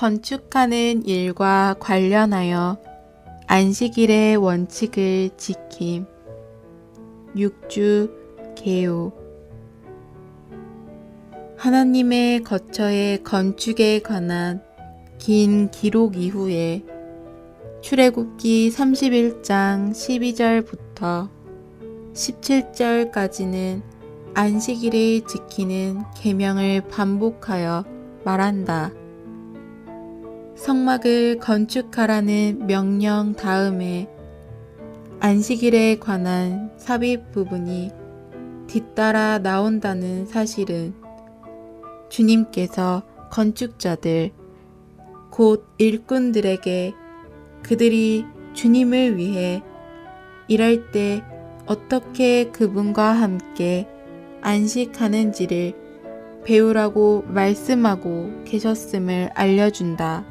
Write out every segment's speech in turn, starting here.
건축하는 일과 관련하여 안식일의 원칙을 지킴. 6주 개요. 하나님의 거처의 건축에 관한 긴 기록 이후에 출애굽기 31장 12절부터 17절까지는 안식일을 지키는 계명을 반복하여 말한다. 성막을 건축하라는 명령 다음에 안식일에 관한 삽입 부분이 뒤따라 나온다는 사실은 주님께서 건축자들, 곧 일꾼들에게 그들이 주님을 위해 일할 때 어떻게 그분과 함께 안식하는지를 배우라고 말씀하고 계셨음을 알려준다.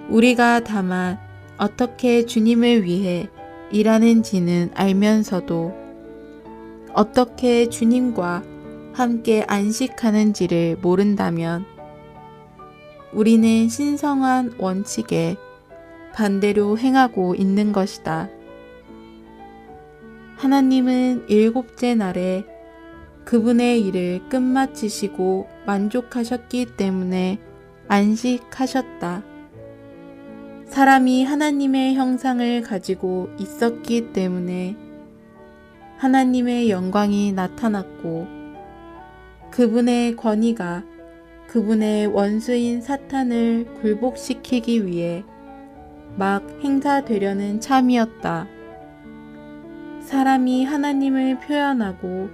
우리가 다만 어떻게 주님을 위해 일하는지는 알면서도 어떻게 주님과 함께 안식하는지를 모른다면 우리는 신성한 원칙에 반대로 행하고 있는 것이다. 하나님은 일곱째 날에 그분의 일을 끝마치시고 만족하셨기 때문에 안식하셨다. 사람이 하나님의 형상을 가지고 있었기 때문에 하나님의 영광이 나타났고 그분의 권위가 그분의 원수인 사탄을 굴복시키기 위해 막 행사되려는 참이었다. 사람이 하나님을 표현하고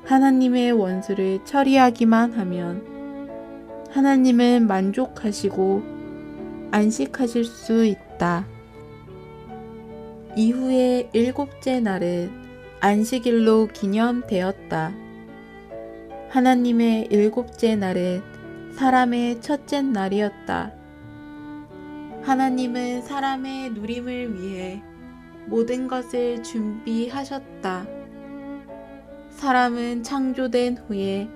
하나님의 원수를 처리하기만 하면 하나님은 만족하시고 안식하실 수 있다. 이후에 일곱째 날은 안식일로 기념되었다. 하나님의 일곱째 날은 사람의 첫째 날이었다. 하나님은 사람의 누림을 위해 모든 것을 준비하셨다. 사람은 창조된 후에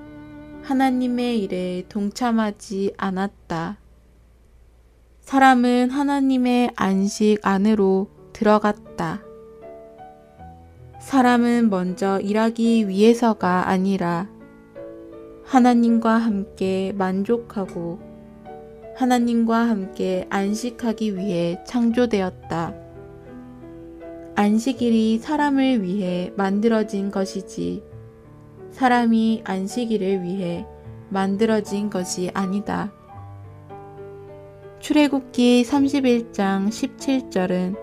하나님의 일에 동참하지 않았다. 사람은 하나님의 안식 안으로 들어갔다. 사람은 먼저 일하기 위해서가 아니라 하나님과 함께 만족하고 하나님과 함께 안식하기 위해 창조되었다. 안식일이 사람을 위해 만들어진 것이지 사람이 안식일을 위해 만들어진 것이 아니다. 출애굽기 31장 17절은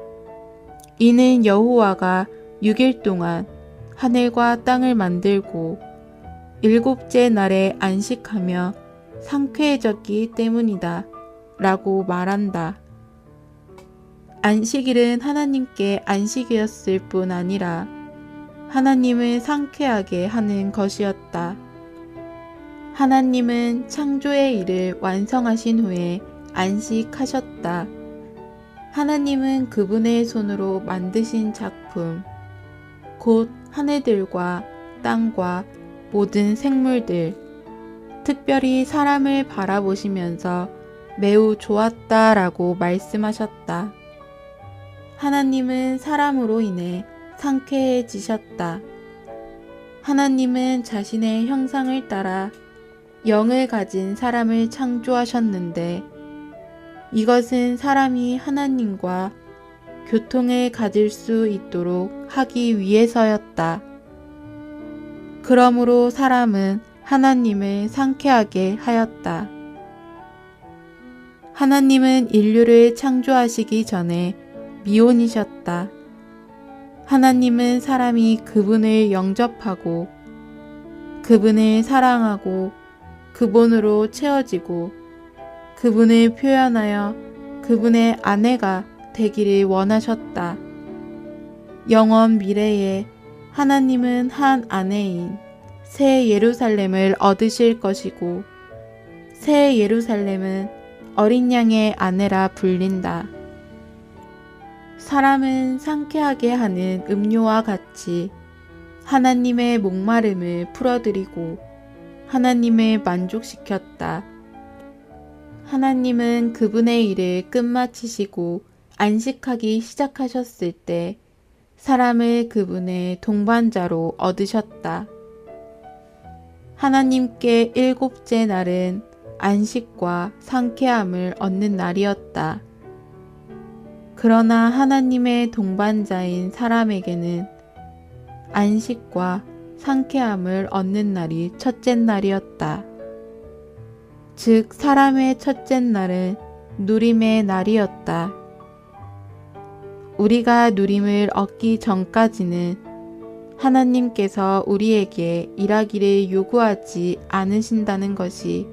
이는 여호와가 6일 동안 하늘과 땅을 만들고 일곱째 날에 안식하며 상쾌해졌기 때문이다 라고 말한다. 안식일은 하나님께 안식이었을 뿐 아니라 하나님을 상쾌하게 하는 것이었다. 하나님은 창조의 일을 완성하신 후에 안식하셨다. 하나님은 그분의 손으로 만드신 작품, 곧 하늘들과 땅과 모든 생물들, 특별히 사람을 바라보시면서 매우 좋았다라고 말씀하셨다. 하나님은 사람으로 인해 상쾌해지셨다. 하나님은 자신의 형상을 따라 영을 가진 사람을 창조하셨는데 이것은 사람이 하나님과 교통을 가질 수 있도록 하기 위해서였다. 그러므로 사람은 하나님을 상쾌하게 하였다. 하나님은 인류를 창조하시기 전에 미혼이셨다. 하나님은 사람이 그분을 영접하고 그분을 사랑하고 그분으로 채워지고 그분을 표현하여 그분의 아내가 되기를 원하셨다. 영원 미래에 하나님은 한 아내인 새 예루살렘을 얻으실 것이고 새 예루살렘은 어린 양의 아내라 불린다. 사람은 상쾌하게 하는 음료와 같이 하나님의 목마름을 풀어드리고 하나님을 만족시켰다. 하나님은 그분의 일을 끝마치시고 안식하기 시작하셨을 때 사람을 그분의 동반자로 얻으셨다. 하나님께 일곱째 날은 안식과 상쾌함을 얻는 날이었다. 그러나 하나님의 동반자인 사람에게는 안식과 상쾌함을 얻는 날이 첫째 날이었다. 즉, 사람의 첫째 날은 누림의 날이었다. 우리가 누림을 얻기 전까지는 하나님께서 우리에게 일하기를 요구하지 않으신다는 것이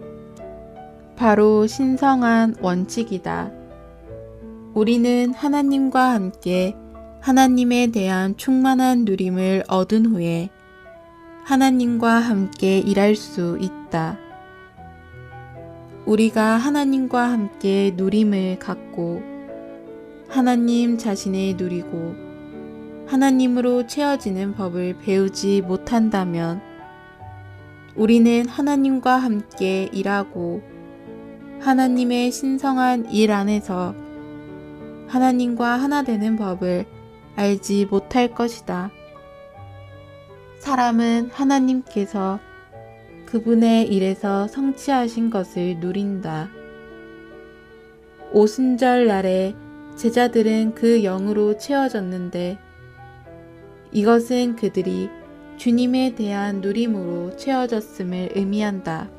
바로 신성한 원칙이다. 우리는 하나님과 함께 하나님에 대한 충만한 누림을 얻은 후에 하나님과 함께 일할 수 있다. 우리가 하나님과 함께 누림을 갖고 하나님 자신을 누리고 하나님으로 채워지는 법을 배우지 못한다면 우리는 하나님과 함께 일하고 하나님의 신성한 일 안에서 하나님과 하나 되는 법을 알지 못할 것이다. 사람은 하나님께서 그분의 일에서 성취하신 것을 누린다. 오순절 날에 제자들은 그 영으로 채워졌는데 이것은 그들이 주님에 대한 누림으로 채워졌음을 의미한다.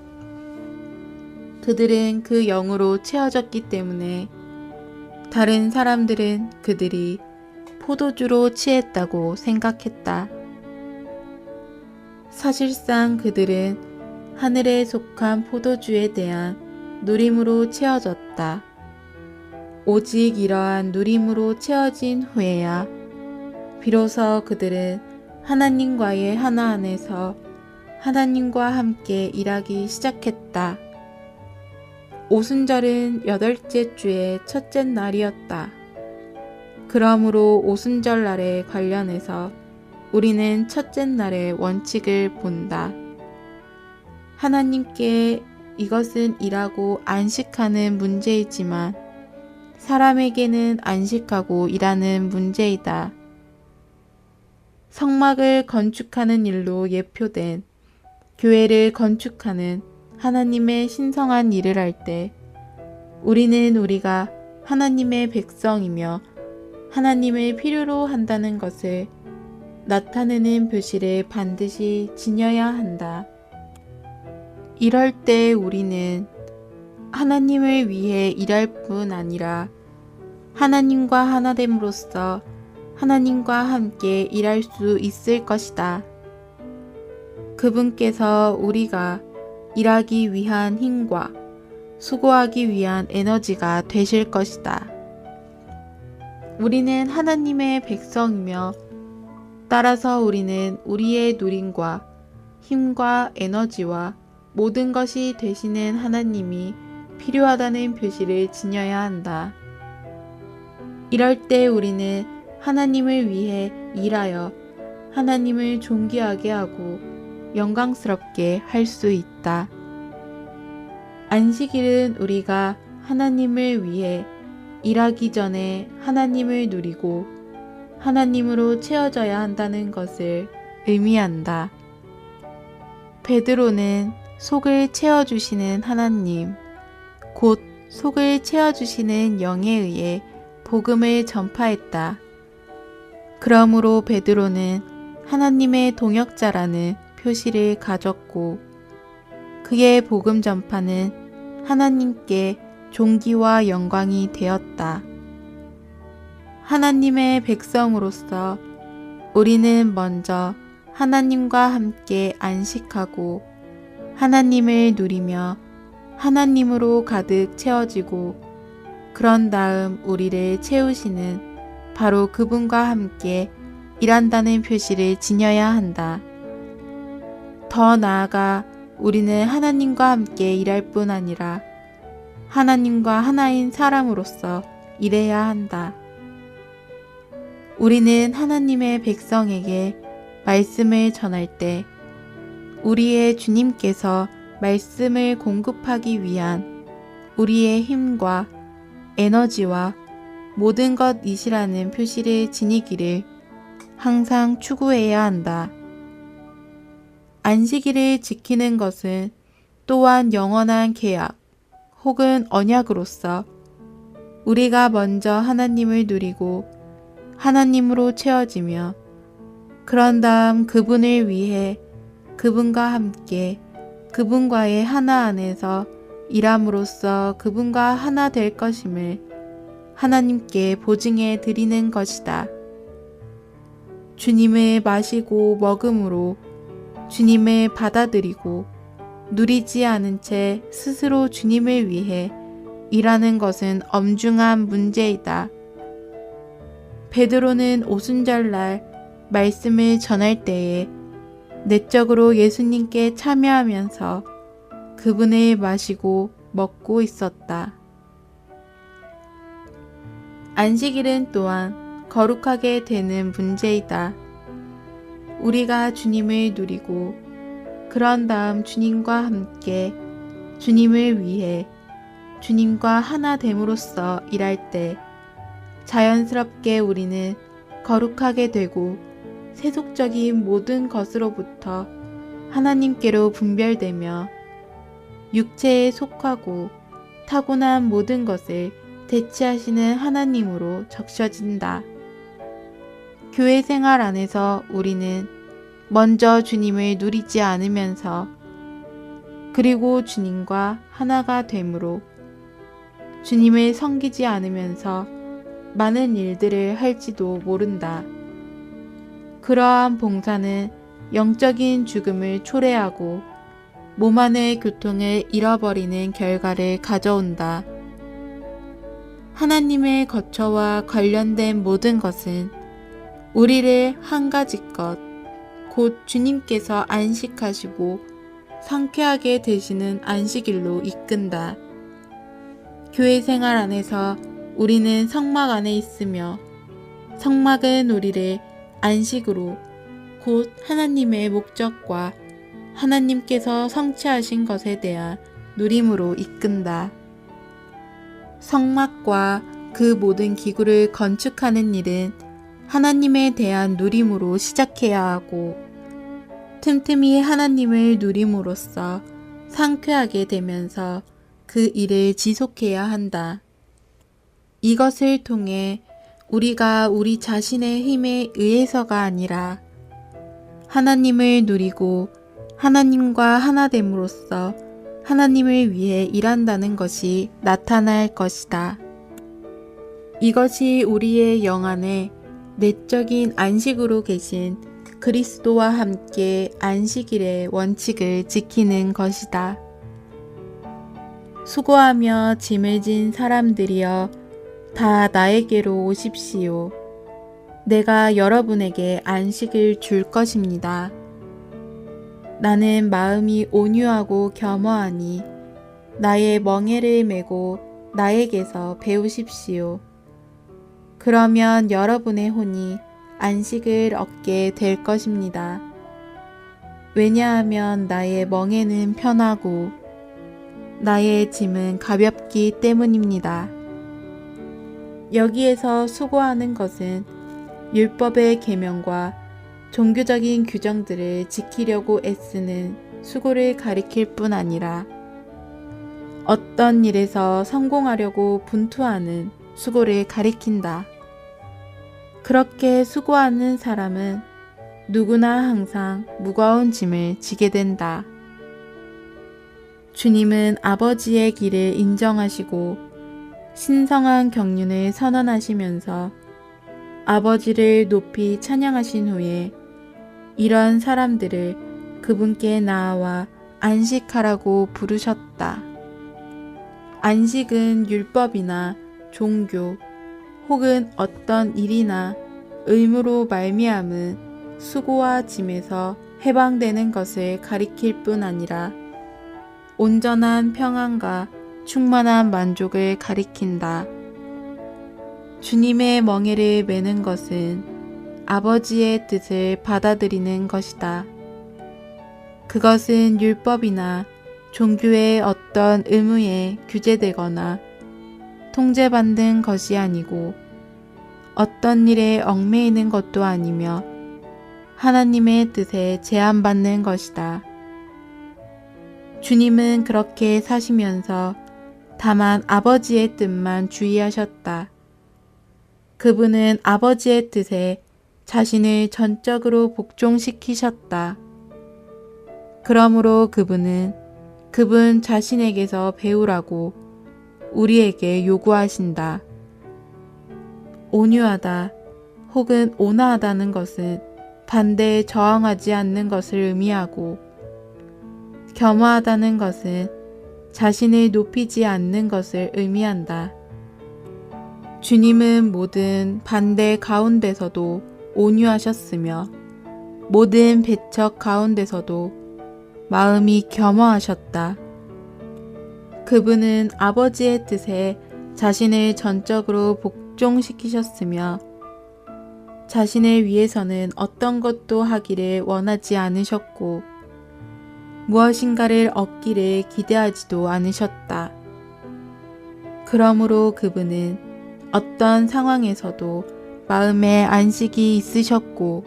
그들은 그 영으로 채워졌기 때문에 다른 사람들은 그들이 포도주로 취했다고 생각했다. 사실상 그들은 하늘에 속한 포도주에 대한 누림으로 채워졌다. 오직 이러한 누림으로 채워진 후에야 비로소 그들은 하나님과의 하나 안에서 하나님과 함께 일하기 시작했다. 오순절은 여덟째 주의 첫째 날이었다. 그러므로 오순절 날에 관련해서 우리는 첫째 날의 원칙을 본다. 하나님께 이것은 일하고 안식하는 문제이지만 사람에게는 안식하고 일하는 문제이다. 성막을 건축하는 일로 예표된 교회를 건축하는 하나님의 신성한 일을 할 때 우리는 우리가 하나님의 백성이며 하나님을 필요로 한다는 것을 나타내는 표시를 반드시 지녀야 한다. 이럴 때 우리는 하나님을 위해 일할 뿐 아니라 하나님과 하나됨으로써 하나님과 함께 일할 수 있을 것이다. 그분께서 우리가 일하기 위한 힘과 수고하기 위한 에너지가 되실 것이다. 우리는 하나님의 백성이며 따라서 우리는 우리의 누림과 힘과 에너지와 모든 것이 되시는 하나님이 필요하다는 표시를 지녀야 한다. 이럴 때 우리는 하나님을 위해 일하여 하나님을 존귀하게 하고 영광스럽게 할 수 있다. 안식일은 우리가 하나님을 위해 일하기 전에 하나님을 누리고 하나님으로 채워져야 한다는 것을 의미한다. 베드로는 속을 채워주시는 하나님, 곧 속을 채워주시는 영에 의해 복음을 전파했다. 그러므로 베드로는 하나님의 동역자라는 표시를 가졌고 그의 복음 전파는 하나님께 존귀와 영광이 되었다. 하나님의 백성으로서 우리는 먼저 하나님과 함께 안식하고 하나님을 누리며 하나님으로 가득 채워지고 그런 다음 우리를 채우시는 바로 그분과 함께 일한다는 표시를 지녀야 한다. 더 나아가 우리는 하나님과 함께 일할 뿐 아니라 하나님과 하나인 사람으로서 일해야 한다. 우리는 하나님의 백성에게 말씀을 전할 때 우리의 주님께서 말씀을 공급하기 위한 우리의 힘과 에너지와 모든 것이시라는 표시를 지니기를 항상 추구해야 한다. 안식일을 지키는 것은 또한 영원한 계약 혹은 언약으로서 우리가 먼저 하나님을 누리고 하나님으로 채워지며 그런 다음 그분을 위해 그분과 함께 그분과의 하나 안에서 일함으로써 그분과 하나 될 것임을 하나님께 보증해 드리는 것이다. 주님을 마시고 먹음으로 주님을 받아들이고 누리지 않은 채 스스로 주님을 위해 일하는 것은 엄중한 문제이다. 베드로는 오순절날 말씀을 전할 때에 내적으로 예수님께 참여하면서 그분을 마시고 먹고 있었다. 안식일은 또한 거룩하게 되는 문제이다. 우리가 주님을 누리고 그런 다음 주님과 함께 주님을 위해 주님과 하나 됨으로써 일할 때 자연스럽게 우리는 거룩하게 되고 세속적인 모든 것으로부터 하나님께로 분별되며 육체에 속하고 타고난 모든 것을 대체하시는 하나님으로 적셔진다. 교회 생활 안에서 우리는 먼저 주님을 누리지 않으면서 그리고 주님과 하나가 되므로 주님을 섬기지 않으면서 많은 일들을 할지도 모른다. 그러한 봉사는 영적인 죽음을 초래하고 몸 안의 교통을 잃어버리는 결과를 가져온다. 하나님의 거처와 관련된 모든 것은 우리를 한 가지 것, 곧 주님께서 안식하시고 상쾌하게 되시는 안식일로 이끈다. 교회 생활 안에서 우리는 성막 안에 있으며 성막은 우리를 안식으로 곧 하나님의 목적과 하나님께서 성취하신 것에 대한 누림으로 이끈다. 성막과 그 모든 기구를 건축하는 일은 하나님에 대한 누림으로 시작해야 하고 틈틈이 하나님을 누림으로써 상쾌하게 되면서 그 일을 지속해야 한다. 이것을 통해 우리가 우리 자신의 힘에 의해서가 아니라 하나님을 누리고 하나님과 하나됨으로써 하나님을 위해 일한다는 것이 나타날 것이다. 이것이 우리의 영 안에 내적인 안식으로 계신 그리스도와 함께 안식일의 원칙을 지키는 것이다. 수고하며 짐을 진 사람들이여 다 나에게로 오십시오. 내가 여러분에게 안식을 줄 것입니다. 나는 마음이 온유하고 겸허하니 나의 멍에를 메고 나에게서 배우십시오. 그러면 여러분의 혼이 안식을 얻게 될 것입니다. 왜냐하면 나의 멍에는 편하고 나의 짐은 가볍기 때문입니다. 여기에서 수고하는 것은 율법의 계명과 종교적인 규정들을 지키려고 애쓰는 수고를 가리킬 뿐 아니라 어떤 일에서 성공하려고 분투하는 수고를 가리킨다. 그렇게 수고하는 사람은 누구나 항상 무거운 짐을 지게 된다. 주님은 아버지의 길을 인정하시고 신성한 경륜을 선언하시면서 아버지를 높이 찬양하신 후에 이런 사람들을 그분께 나아와 안식하라고 부르셨다. 안식은 율법이나 종교 혹은 어떤 일이나 의무로 말미암은 수고와 짐에서 해방되는 것을 가리킬 뿐 아니라 온전한 평안과 충만한 만족을 가리킨다. 주님의 멍에를 메는 것은 아버지의 뜻을 받아들이는 것이다. 그것은 율법이나 종교의 어떤 의무에 규제되거나 통제받는 것이 아니고 어떤 일에 얽매이는 것도 아니며 하나님의 뜻에 제한받는 것이다. 주님은 그렇게 사시면서 다만 아버지의 뜻만 주의하셨다. 그분은 아버지의 뜻에 자신을 전적으로 복종시키셨다. 그러므로 그분은 그분 자신에게서 배우라고 우리에게 요구하신다. 온유하다 혹은 온화하다는 것은 반대에 저항하지 않는 것을 의미하고, 겸허하다는 것은 자신을 높이지 않는 것을 의미한다. 주님은 모든 반대 가운데서도 온유하셨으며 모든 배척 가운데서도 마음이 겸허하셨다. 그분은 아버지의 뜻에 자신을 전적으로 복종시키셨으며 자신을 위해서는 어떤 것도 하기를 원하지 않으셨고 무엇인가를 얻기를 기대하지도 않으셨다. 그러므로 그분은 어떤 상황에서도 마음에 안식이 있으셨고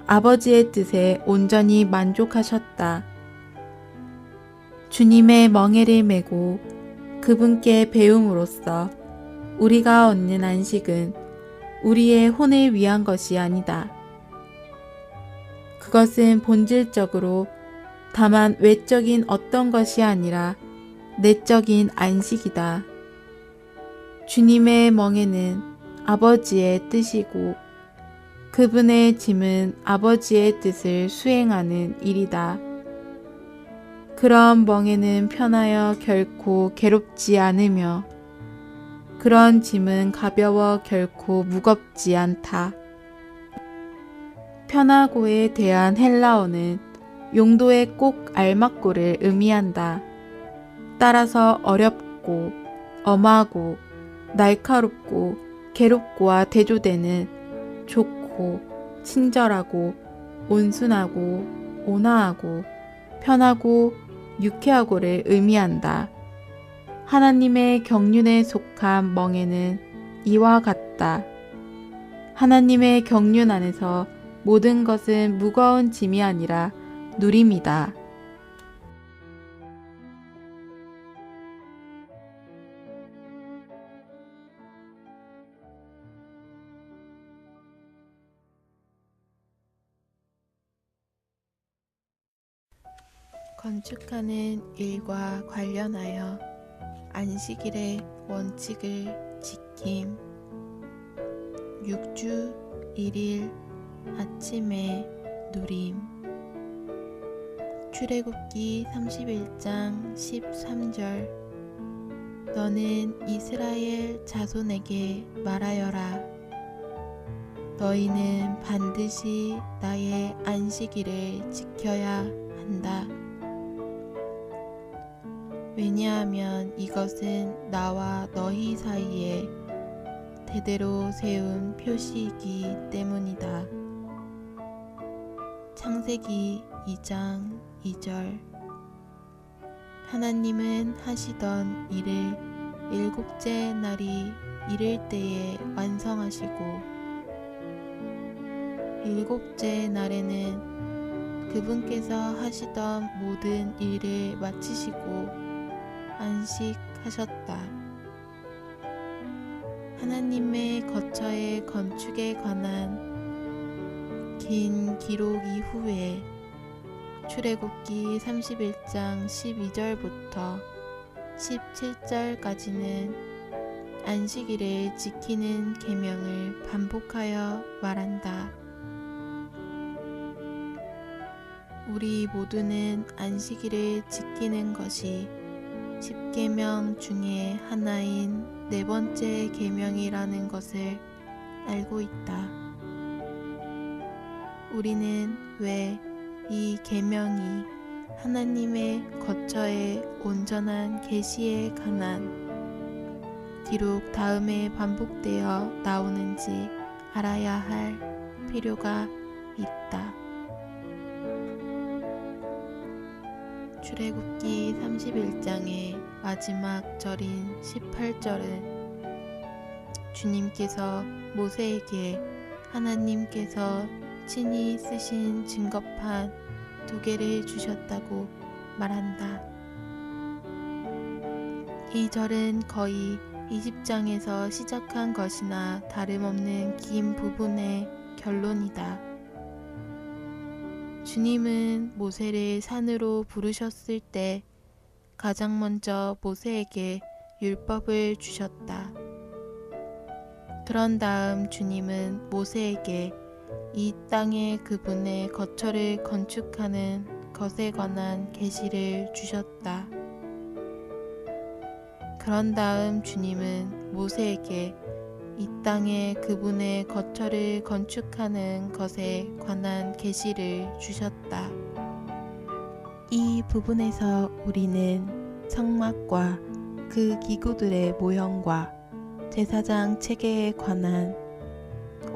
아버지의 뜻에 온전히 만족하셨다. 주님의 멍에를 메고 그분께 배움으로써 우리가 얻는 안식은 우리의 혼을 위한 것이 아니다. 그것은 본질적으로 다만 외적인 어떤 것이 아니라 내적인 안식이다. 주님의 멍에는 아버지의 뜻이고 그분의 짐은 아버지의 뜻을 수행하는 일이다. 그런 멍에는 편하여 결코 괴롭지 않으며 그런 짐은 가벼워 결코 무겁지 않다. 편하고에 대한 헬라어는 용도에 꼭 알맞고를 의미한다. 따라서 어렵고 엄하고 날카롭고 괴롭고와 대조되는 좋고 친절하고 온순하고 온화하고 편하고 유쾌하고를 의미한다. 하나님의 경륜에 속한 멍에는 이와 같다. 하나님의 경륜 안에서 모든 것은 무거운 짐이 아니라 누림이다. 건축하는 일과 관련하여 안식일의 원칙을 지킴. 6주 1일 아침에 누림. 출애굽기 31장 13절. 너는 이스라엘 자손에게 말하여라. 너희는 반드시 나의 안식일을 지켜야 한다. 왜냐하면 이것은 나와 너희 사이에 대대로 세운 표시이기 때문이다. 창세기 2장 2절. 하나님은 하시던 일을 일곱째 날이 이를 때에 완성하시고 일곱째 날에는 그분께서 하시던 모든 일을 마치시고 안식하셨다. 하나님의 거처의 건축에 관한 긴 기록 이후에 출애굽기 31장 12절부터 17절까지는 안식일을 지키는 계명을 반복하여 말한다. 우리 모두는 안식일을 지키는 것이 10계명 중에 하나인 네 번째 계명이라는 것을 알고 있다. 우리는 왜 이 계명이 하나님의 거처의 온전한 계시에 관한 기록 다음에 반복되어 나오는지 알아야 할 필요가 있다. 출애굽기 31장의 마지막 절인 18절은 주님께서 모세에게 하나님께서 친히 쓰신 증거판 2개를 주셨다고 말한다. 이 절은 거의 20장에서 시작한 것이나 다름없는 긴 부분의 결론이다. 주님은 모세를 산으로 부르셨을 때 가장 먼저 모세에게 율법을 주셨다. 그런 다음 주님은 모세에게 이 땅에 그분의 거처를 건축하는 것에 관한 계시를 주셨다. 그런 다음 주님은 모세에게 이 땅에 그분의 거처를 건축하는 것에 관한 계시를 주셨다. 이 부분에서 우리는 성막과 그 기구들의 모형과 제사장 체계에 관한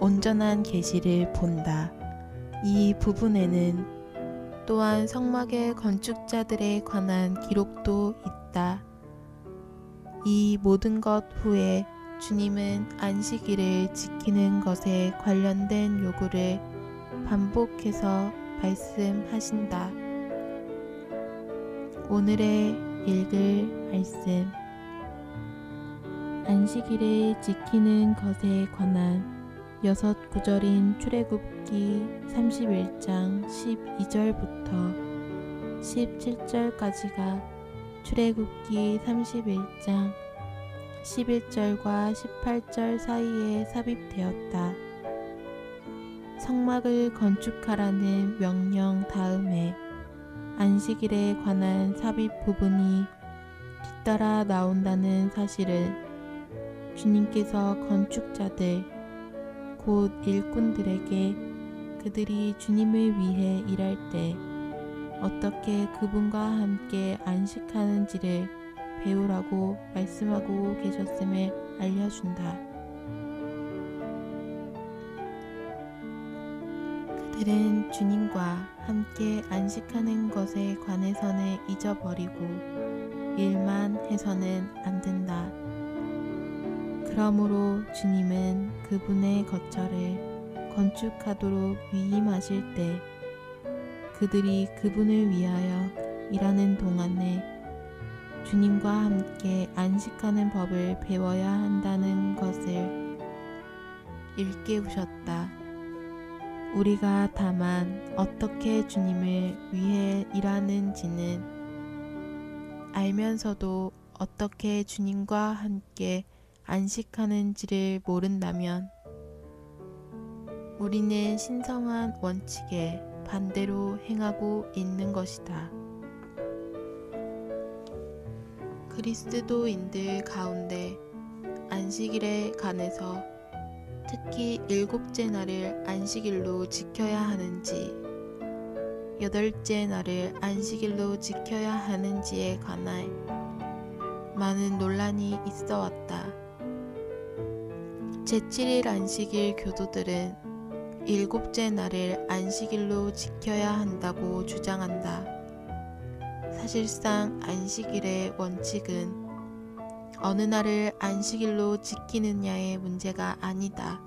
온전한 계시를 본다. 이 부분에는 또한 성막의 건축자들에 관한 기록도 있다. 이 모든 것 후에 주님은 안식일을 지키는 것에 관련된 요구를 반복해서 말씀하신다. 오늘의 읽을 말씀. 안식일을 지키는 것에 관한 6구절인 출애굽기 31장 12절부터 17절까지가 출애굽기 31장 11절과 18절 사이에 삽입되었다. 성막을 건축하라는 명령 다음에 안식일에 관한 삽입 부분이 뒤따라 나온다는 사실은 주님께서 건축자들, 곧 일꾼들에게 그들이 주님을 위해 일할 때 어떻게 그분과 함께 안식하는지를 배우라고 말씀하고 계셨음을 알려준다. 그들은 주님과 함께 안식하는 것에 관해서는 잊어버리고 일만 해서는 안 된다. 그러므로 주님은 그분의 거처를 건축하도록 위임하실 때 그들이 그분을 위하여 일하는 동안에 주님과 함께 안식하는 법을 배워야 한다는 것을 일깨우셨다. 우리가 다만 어떻게 주님을 위해 일하는지는 알면서도 어떻게 주님과 함께 안식하는지를 모른다면 우리는 신성한 원칙에 반대로 행하고 있는 것이다. 그리스도인들 가운데 안식일에 관해서 특히 7째 날을 안식일로 지켜야 하는지, 8째 날을 안식일로 지켜야 하는지에 관해 많은 논란이 있어 왔다. 제7일 안식일 교도들은 7째 날을 안식일로 지켜야 한다고 주장한다. 사실상 안식일의 원칙은 어느 날을 안식일로 지키느냐의 문제가 아니다.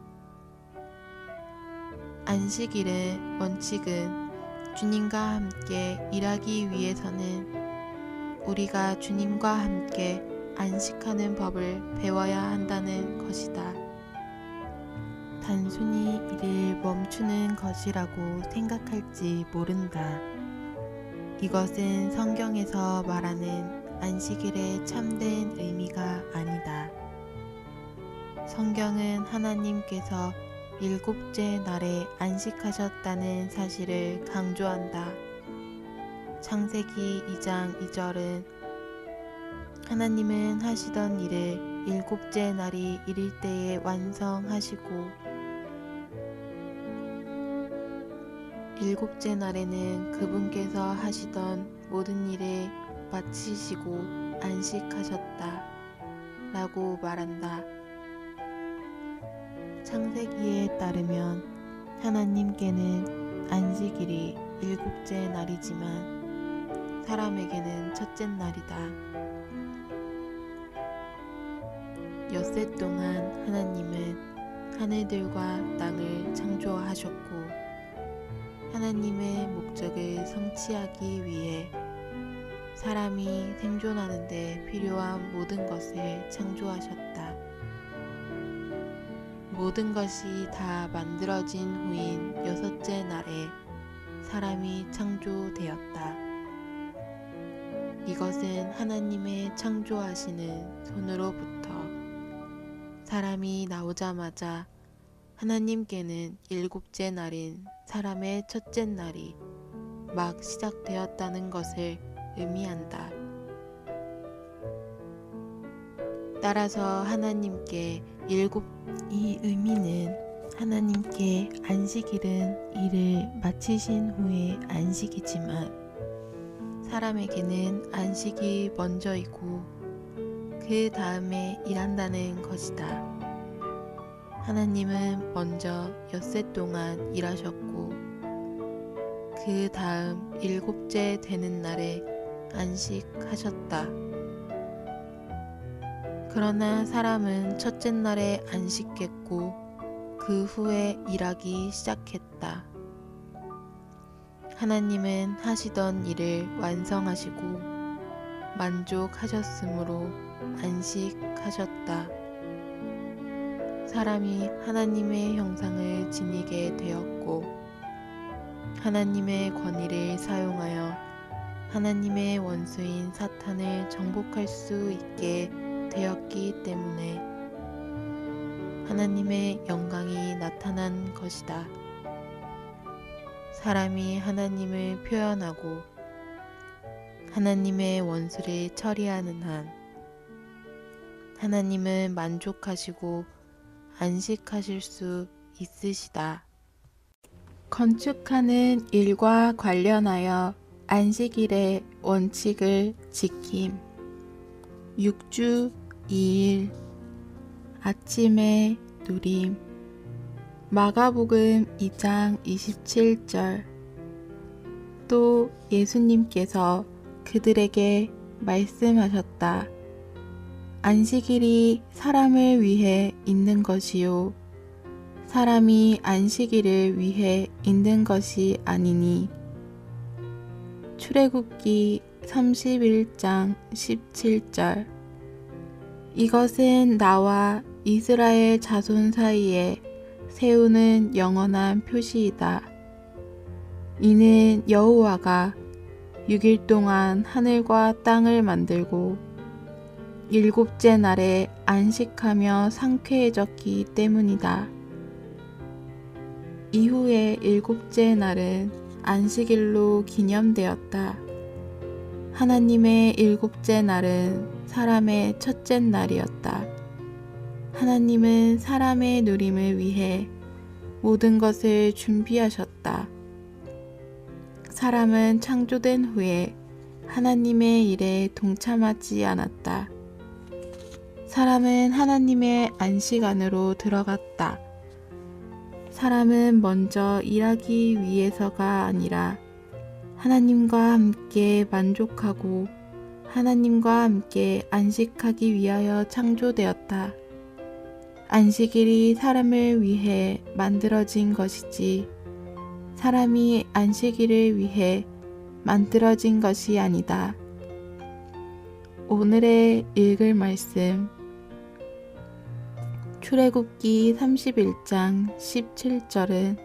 안식일의 원칙은 주님과 함께 일하기 위해서는 우리가 주님과 함께 안식하는 법을 배워야 한다는 것이다. 단순히 일을 멈추는 것이라고 생각할지 모른다. 이것은 성경에서 말하는 안식일의 참된 의미가 아니다. 성경은 하나님께서 7째 날에 안식하셨다는 사실을 강조한다. 창세기 2장 2절은 하나님은 하시던 일을 7째 날이 이를 때에 완성하시고 7째 날에는 그분께서 하시던 모든 일을 마치시고 안식하셨다 라고 말한다. 창세기에 따르면 하나님께는 안식일이 7째 날이지만 사람에게는 첫째 날이다. 엿새 동안 하나님은 하늘들과 땅을 창조하셨고 하나님의 목적을 성취하기 위해 사람이 생존하는 데 필요한 모든 것을 창조하셨다. 모든 것이 다 만들어진 후인 여섯째 날에 사람이 창조되었다. 이것은 하나님의 창조하시는 손으로부터 사람이 나오자마자 하나님께는 일곱째 날인 사람의 첫째 날이 막 시작되었다는 것을 의미한다. 따라서 하나님께 이 의미는 하나님께 안식일은 일을 마치신 후의 안식이지만 사람에게는 안식이 먼저이고 그 다음에 일한다는 것이다. 하나님은 먼저 엿새 동안 일하셨고 그 다음 일곱째 되는 날에 안식하셨다. 그러나 사람은 첫째 날에 안식했고 그 후에 일하기 시작했다. 하나님은 하시던 일을 완성하시고 만족하셨으므로 안식하셨다. 사람이 하나님의 형상을 지니게 되었고 하나님의 권위를 사용하여 하나님의 원수인 사탄을 정복할 수 있게 되었기 때문에 하나님의 영광이 나타난 것이다. 사람이 하나님을 표현하고 하나님의 원수를 처리하는 한 하나님은 만족하시고 안식하실 수 있으시다. 건축하는 일과 관련하여 안식일의 원칙을 지킴. 6주 2일 아침에 누림. 마가복음 2장 27절. 또 예수님께서 그들에게 말씀하셨다. 안식일이 사람을 위해 있는 것이요 사람이 안식일을 위해 있는 것이 아니니. 출애굽기 31장 17절. 이것은 나와 이스라엘 자손 사이에 세우는 영원한 표시이다. 이는 여호와가 6일 동안 하늘과 땅을 만들고 일곱째 날에 안식하며 상쾌해졌기 때문이다. 이후에 일곱째 날은 안식일로 기념되었다. 하나님의 일곱째 날은 사람의 첫째 날이었다. 하나님은 사람의 누림을 위해 모든 것을 준비하셨다. 사람은 창조된 후에 하나님의 일에 동참하지 않았다. 사람은 하나님의 안식 안으로 들어갔다. 사람은 먼저 일하기 위해서가 아니라 하나님과 함께 만족하고 하나님과 함께 안식하기 위하여 창조되었다. 안식일이 사람을 위해 만들어진 것이지 사람이 안식일을 위해 만들어진 것이 아니다. 오늘의 읽을 말씀 출애굽기 31장 17절은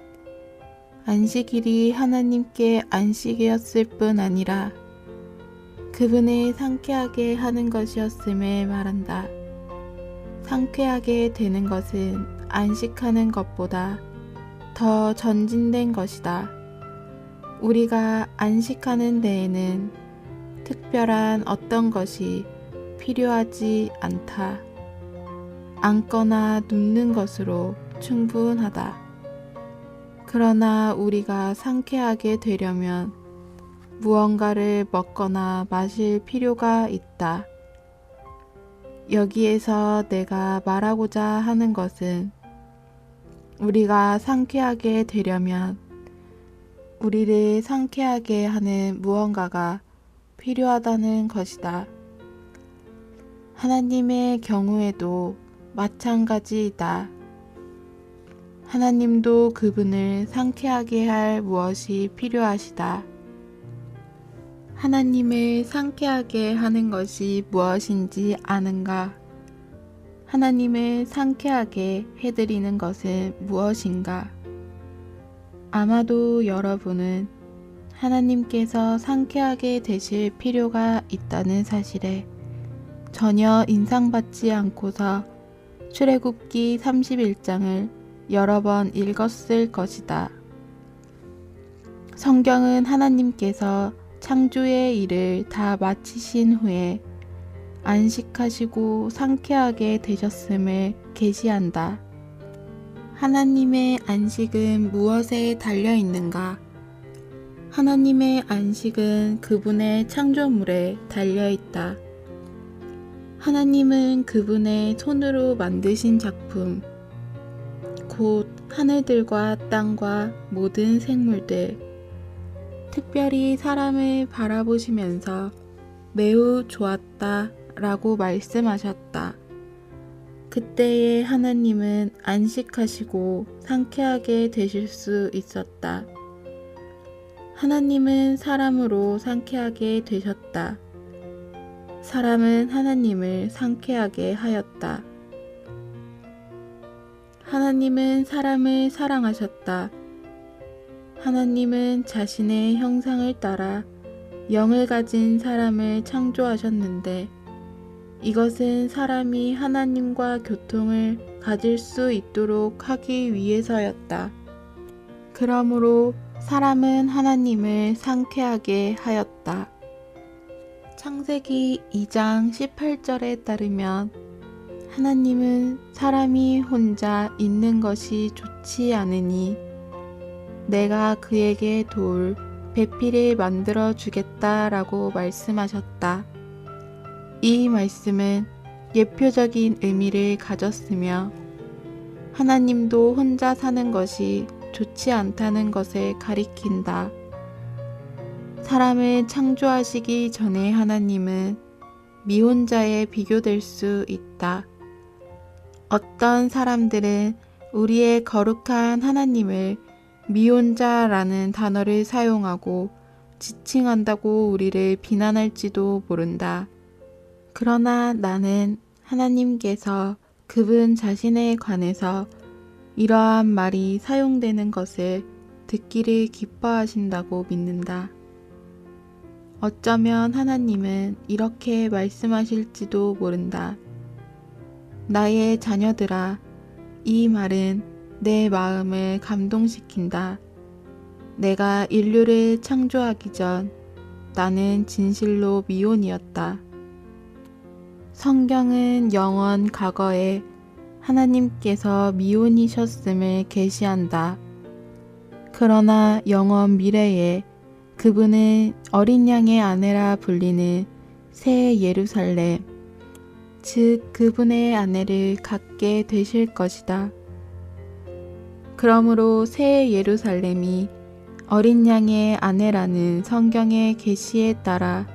안식일이 하나님께 안식이었을 뿐 아니라 그분을 상쾌하게 하는 것이었음을 말한다. 상쾌하게 되는 것은 안식하는 것보다 더 전진된 것이다. 우리가 안식하는 데에는 특별한 어떤 것이 필요하지 않다. 앉거나 눕는 것으로 충분하다. 그러나 우리가 상쾌하게 되려면 무언가를 먹거나 마실 필요가 있다. 여기에서 내가 말하고자 하는 것은 우리가 상쾌하게 되려면 우리를 상쾌하게 하는 무언가가 필요하다는 것이다. 하나님의 경우에도 마찬가지이다. 하나님도 그분을 상쾌하게 할 무엇이 필요하시다. 하나님을 상쾌하게 하는 것이 무엇인지 아는가? 하나님을 상쾌하게 해드리는 것은 무엇인가? 아마도 여러분은 하나님께서 상쾌하게 되실 필요가 있다는 사실에 전혀 인상받지 않고서 출애굽기 31장을 여러 번 읽었을 것이다. 성경은 하나님께서 창조의 일을 다 마치신 후에 안식하시고 상쾌하게 되셨음을 계시한다. 하나님의 안식은 무엇에 달려 있는가? 하나님의 안식은 그분의 창조물에 달려 있다. 하나님은 그분의 손으로 만드신 작품, 곧 하늘들과 땅과 모든 생물들, 특별히 사람을 바라보시면서 매우 좋았다 라고 말씀하셨다. 그때에 하나님은 안식하시고 상쾌하게 되실 수 있었다. 하나님은 사람으로 상쾌하게 되셨다. 사람은 하나님을 상쾌하게 하였다. 하나님은 사람을 사랑하셨다. 하나님은 자신의 형상을 따라 영을 가진 사람을 창조하셨는데 이것은 사람이 하나님과 교통을 가질 수 있도록 하기 위해서였다. 그러므로 사람은 하나님을 상쾌하게 하였다. 창세기 2장 18절에 따르면 하나님은 사람이 혼자 있는 것이 좋지 않으니 내가 그에게 도울 배필을 만들어 주겠다라고 말씀하셨다. 이 말씀은 예표적인 의미를 가졌으며 하나님도 혼자 사는 것이 좋지 않다는 것을 가리킨다. 사람을 창조하시기 전에 하나님은 미혼자에 비교될 수 있다. 어떤 사람들은 우리의 거룩한 하나님을 미혼자라는 단어를 사용하고 지칭한다고 우리를 비난할지도 모른다. 그러나 나는 하나님께서 그분 자신에 관해서 이러한 말이 사용되는 것을 듣기를 기뻐하신다고 믿는다. 어쩌면 하나님은 이렇게 말씀하실지도 모른다. 나의 자녀들아, 이 말은 내 마음을 감동시킨다. 내가 인류를 창조하기 전 나는 진실로 미혼이었다. 성경은 영원 과거에 하나님께서 미혼이셨음을 계시한다. 그러나 영원 미래에 그분은 어린 양의 아내라 불리는 새 예루살렘, 즉 그분의 아내를 갖게 되실 것이다. 그러므로 새 예루살렘이 어린 양의 아내라는 성경의 계시에 따라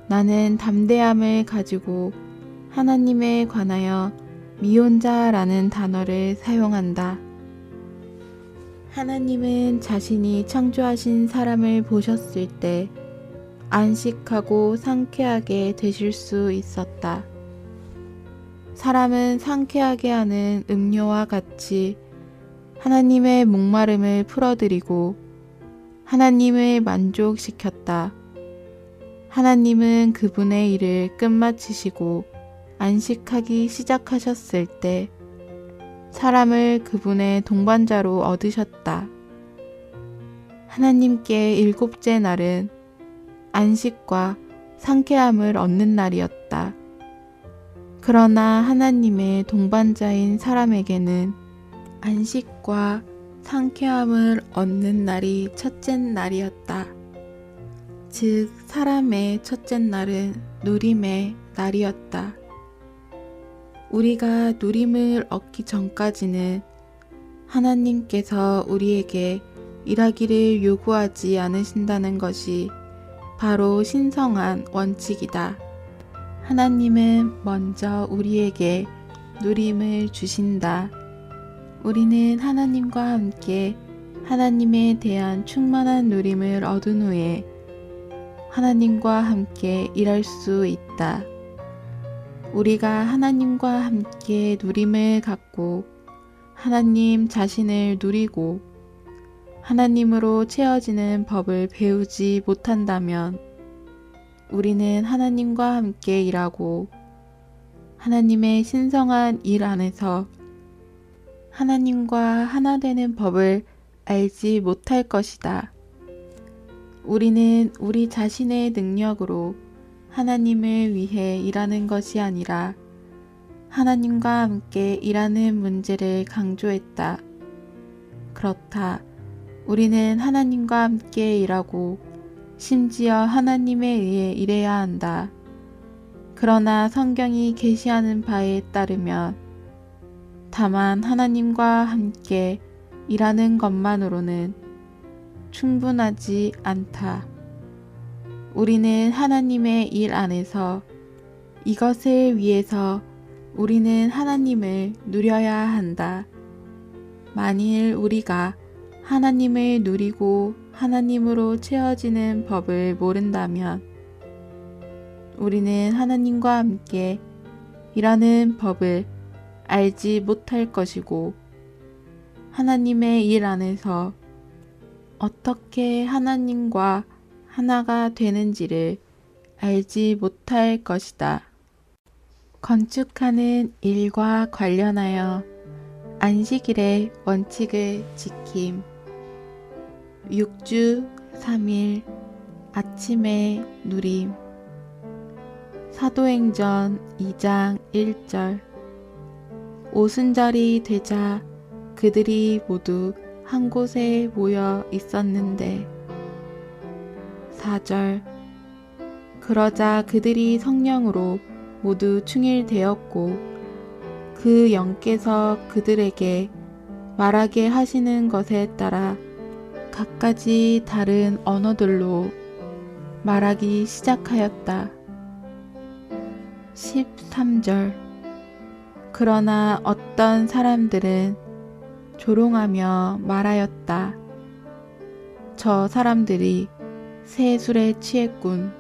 나는 담대함을 가지고 하나님에 관하여 미혼자라는 단어를 사용한다. 하나님은 자신이 창조하신 사람을 보셨을 때 안식하고 상쾌하게 되실 수 있었다. 사람은 상쾌하게 하는 음료와 같이 하나님의 목마름을 풀어드리고 하나님을 만족시켰다. 하나님은 그분의 일을 끝마치시고 안식하기 시작하셨을 때 사람을 그분의 동반자로 얻으셨다. 하나님께 일곱째 날은 안식과 상쾌함을 얻는 날이었다. 그러나 하나님의 동반자인 사람에게는 안식과 상쾌함을 얻는 날이 첫째 날이었다. 즉 사람의 첫째 날은 누림의 날이었다. 우리가 누림을 얻기 전까지는 하나님께서 우리에게 일하기를 요구하지 않으신다는 것이 바로 신성한 원칙이다. 하나님은 먼저 우리에게 누림을 주신다. 우리는 하나님과 함께 하나님에 대한 충만한 누림을 얻은 후에 하나님과 함께 일할 수 있다. 우리가 하나님과 함께 누림을 갖고 하나님 자신을 누리고 하나님으로 채워지는 법을 배우지 못한다면 우리는 하나님과 함께 일하고 하나님의 신성한 일 안에서 하나님과 하나 되는 법을 알지 못할 것이다. 우리는 우리 자신의 능력으로 하나님을 위해 일하는 것이 아니라 하나님과 함께 일하는 문제를 강조했다. 그렇다. 우리는 하나님과 함께 일하고 심지어 하나님에 의해 일해야 한다. 그러나 성경이 계시하는 바에 따르면 다만 하나님과 함께 일하는 것만으로는 충분하지 않다. 우리는 하나님의 일 안에서 이것을 위해서 우리는 하나님을 누려야 한다. 만일 우리가 하나님을 누리고 하나님으로 채워지는 법을 모른다면 우리는 하나님과 함께 일하는 법을 알지 못할 것이고 하나님의 일 안에서 어떻게 하나님과 하나가 되는지를 알지 못할 것이다. 건축하는 일과 관련하여 안식일의 원칙을 지킴. 6주 3일 아침에 누림. 사도행전 2장 1절. 오순절이 되자 그들이 모두 한 곳에 모여 있었는데 4절. 그러자 그들이 성령으로 모두 충일되었고 그 영께서 그들에게 말하게 하시는 것에 따라 각가지 다른 언어들로 말하기 시작하였다. 13절. 그러나 어떤 사람들은 조롱하며 말하였다. 저 사람들이 새 술에 취했군.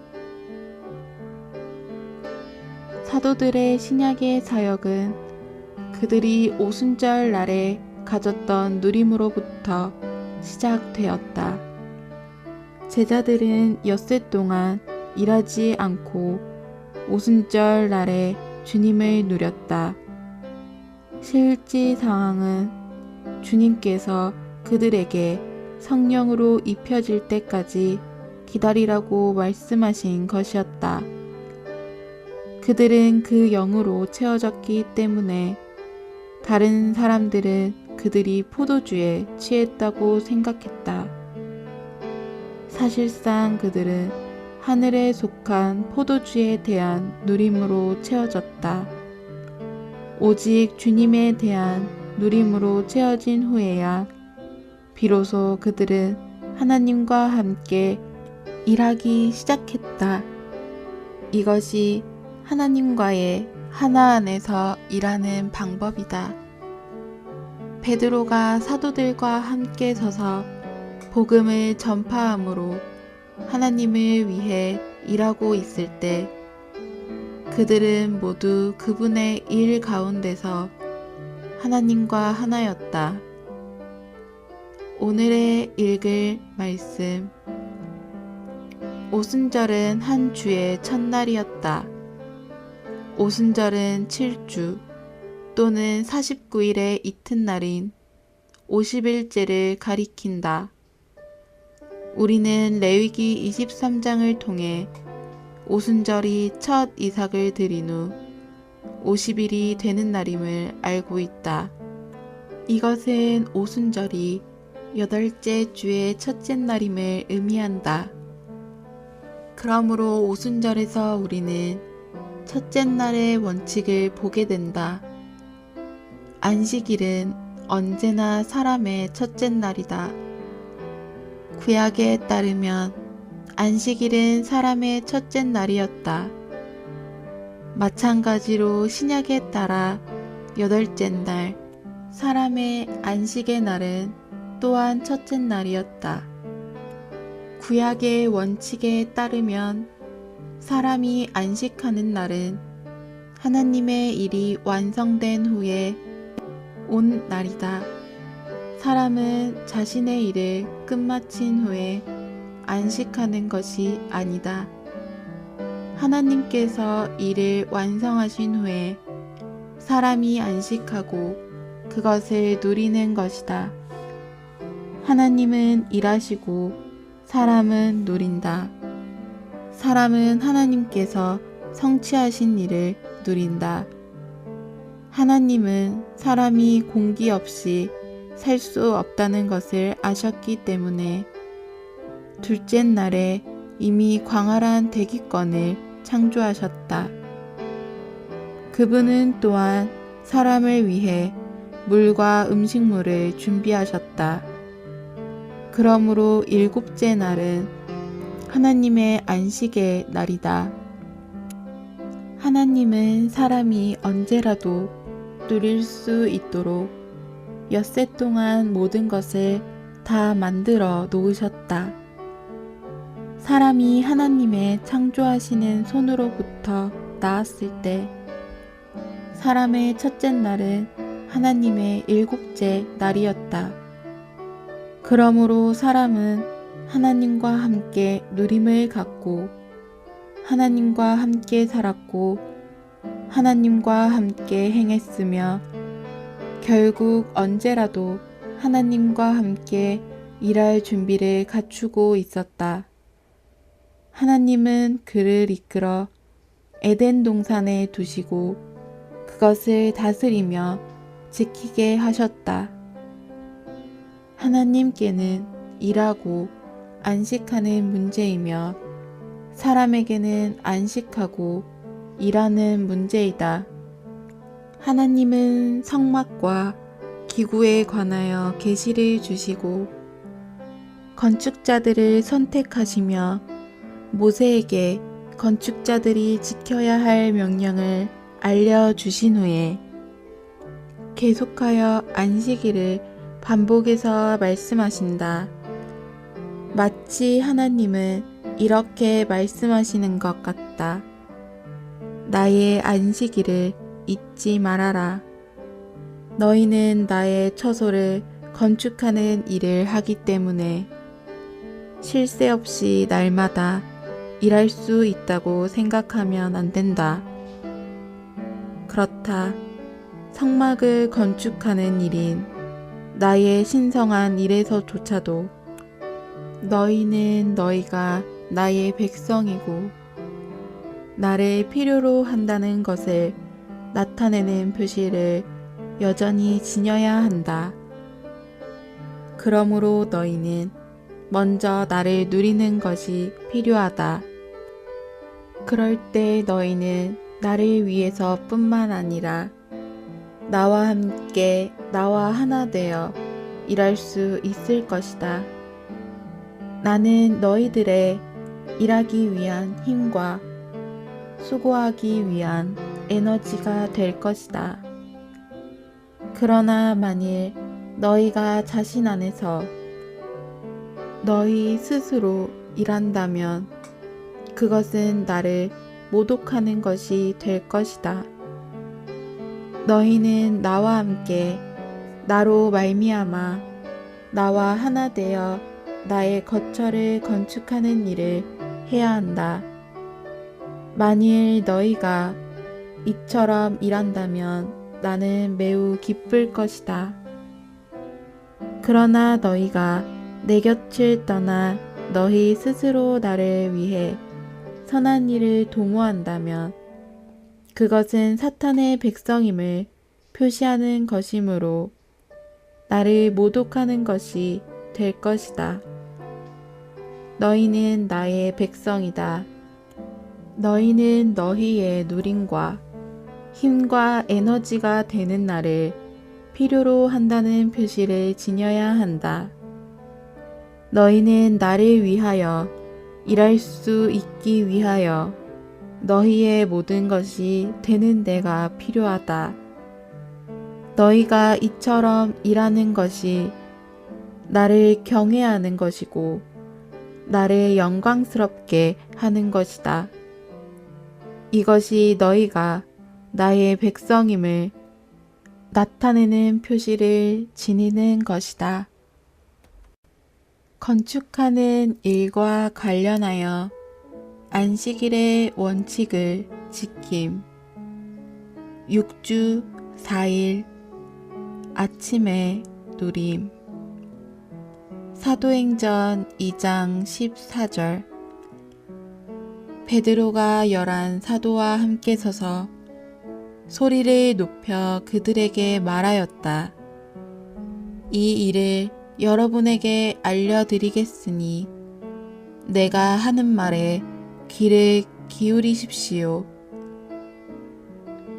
사도들의 신약의 사역은 그들이 오순절 날에 가졌던 누림으로부터 시작되었다. 제자들은 엿새 동안 일하지 않고 오순절 날에 주님을 누렸다. 실제 상황은 주님께서 그들에게 성령으로 입혀질 때까지 기다리라고 말씀하신 것이었다. 그들은 그 영으로 채워졌기 때문에 다른 사람들은 그들이 포도주에 취했다고 생각했다. 사실상 그들은 하늘에 속한 포도주에 대한 누림으로 채워졌다. 오직 주님에 대한 누림으로 채워진 후에야 비로소 그들은 하나님과 함께 일하기 시작했다. 이것이 하나님과의 하나 안에서 일하는 방법이다. 베드로가 사도들과 함께 서서 복음을 전파함으로 하나님을 위해 일하고 있을 때 그들은 모두 그분의 일 가운데서 하나님과 하나였다. 오늘의 읽을 말씀. 오순절은 한 주의 첫날이었다. 오순절은 7주 또는 49일의 이튿날인 50일째를 가리킨다. 우리는 레위기 23장을 통해 오순절이 첫 이삭을 드린 후 50일이 되는 날임을 알고 있다. 이것은 오순절이 8째 주의 첫째 날임을 의미한다. 그러므로 오순절에서 우리는 첫째 날의 원칙을 보게 된다. 안식일은 언제나 사람의 첫째 날이다. 구약에 따르면 안식일은 사람의 첫째 날이었다. 마찬가지로 신약에 따라 여덟째 날, 사람의 안식의 날은 또한 첫째 날이었다. 구약의 원칙에 따르면 사람이 안식하는 날은 하나님의 일이 완성된 후에 온 날이다. 사람은 자신의 일을 끝마친 후에 안식하는 것이 아니다. 하나님께서 일을 완성하신 후에 사람이 안식하고 그것을 누리는 것이다. 하나님은 일하시고 사람은 누린다. 사람은 하나님께서 성취하신 일을 누린다. 하나님은 사람이 공기 없이 살 수 없다는 것을 아셨기 때문에 둘째 날에 이미 광활한 대기권을 창조하셨다. 그분은 또한 사람을 위해 물과 음식물을 준비하셨다. 그러므로 일곱째 날은 하나님의 안식의 날이다. 하나님은 사람이 언제라도 누릴 수 있도록 엿새 동안 모든 것을 다 만들어 놓으셨다. 사람이 하나님의 창조하시는 손으로부터 나왔을 때 사람의 첫째 날은 하나님의 일곱째 날이었다. 그러므로 사람은 하나님과 함께 누림을 갖고 하나님과 함께 살았고 하나님과 함께 행했으며 결국 언제라도 하나님과 함께 일할 준비를 갖추고 있었다. 하나님은 그를 이끌어 에덴 동산에 두시고 그것을 다스리며 지키게 하셨다. 하나님께는 일하고 안식하는 문제이며 사람에게는 안식하고 일하는 문제이다. 하나님은 성막과 기구에 관하여 계시를 주시고 건축자들을 선택하시며 모세에게 건축자들이 지켜야 할 명령을 알려주신 후에 계속하여 안식일을 반복해서 말씀하신다. 마치 하나님은 이렇게 말씀하시는 것 같다. 나의 안식일을 잊지 말아라. 너희는 나의 처소를 건축하는 일을 하기 때문에 쉴 새 없이 날마다 일할 수 있다고 생각하면 안 된다. 그렇다. 성막을 건축하는 일인 나의 신성한 일에서조차도 너희는 너희가 나의 백성이고 나를 필요로 한다는 것을 나타내는 표시를 여전히 지녀야 한다. 그러므로 너희는 먼저 나를 누리는 것이 필요하다. 그럴 때 너희는 나를 위해서 뿐만 아니라 나와 함께 나와 하나 되어 일할 수 있을 것이다. 나는 너희들의 일하기 위한 힘과 수고하기 위한 에너지가 될 것이다. 그러나 만일 너희가 자신 안에서 너희 스스로 일한다면 그것은 나를 모독하는 것이 될 것이다. 너희는 나와 함께 나로 말미암아 나와 하나 되어 나의 거처를 건축하는 일을 해야 한다. 만일 너희가 이처럼 일한다면 나는 매우 기쁠 것이다. 그러나 너희가 내 곁을 떠나 너희 스스로 나를 위해 선한 일을 도모한다면 그것은 사탄의 백성임을 표시하는 것이므로 나를 모독하는 것이 될 것이다. 너희는 나의 백성이다. 너희는 너희의 누림과 힘과 에너지가 되는 나를 필요로 한다는 표시를 지녀야 한다. 너희는 나를 위하여 일할 수 있기 위하여 너희의 모든 것이 되는 데가 필요하다. 너희가 이처럼 일하는 것이 나를 경외하는 것이고 나를 영광스럽게 하는 것이다. 이것이 너희가 나의 백성임을 나타내는 표시를 지니는 것이다. 건축하는 일과 관련하여 안식일의 원칙을 지킴. 6주 4일 아침에 누림. 사도행전 2장 14절. 베드로가 11 사도와 함께 서서 소리를 높여 그들에게 말하였다. 이 일을 여러분에게 알려드리겠으니 내가 하는 말에 귀를 기울이십시오.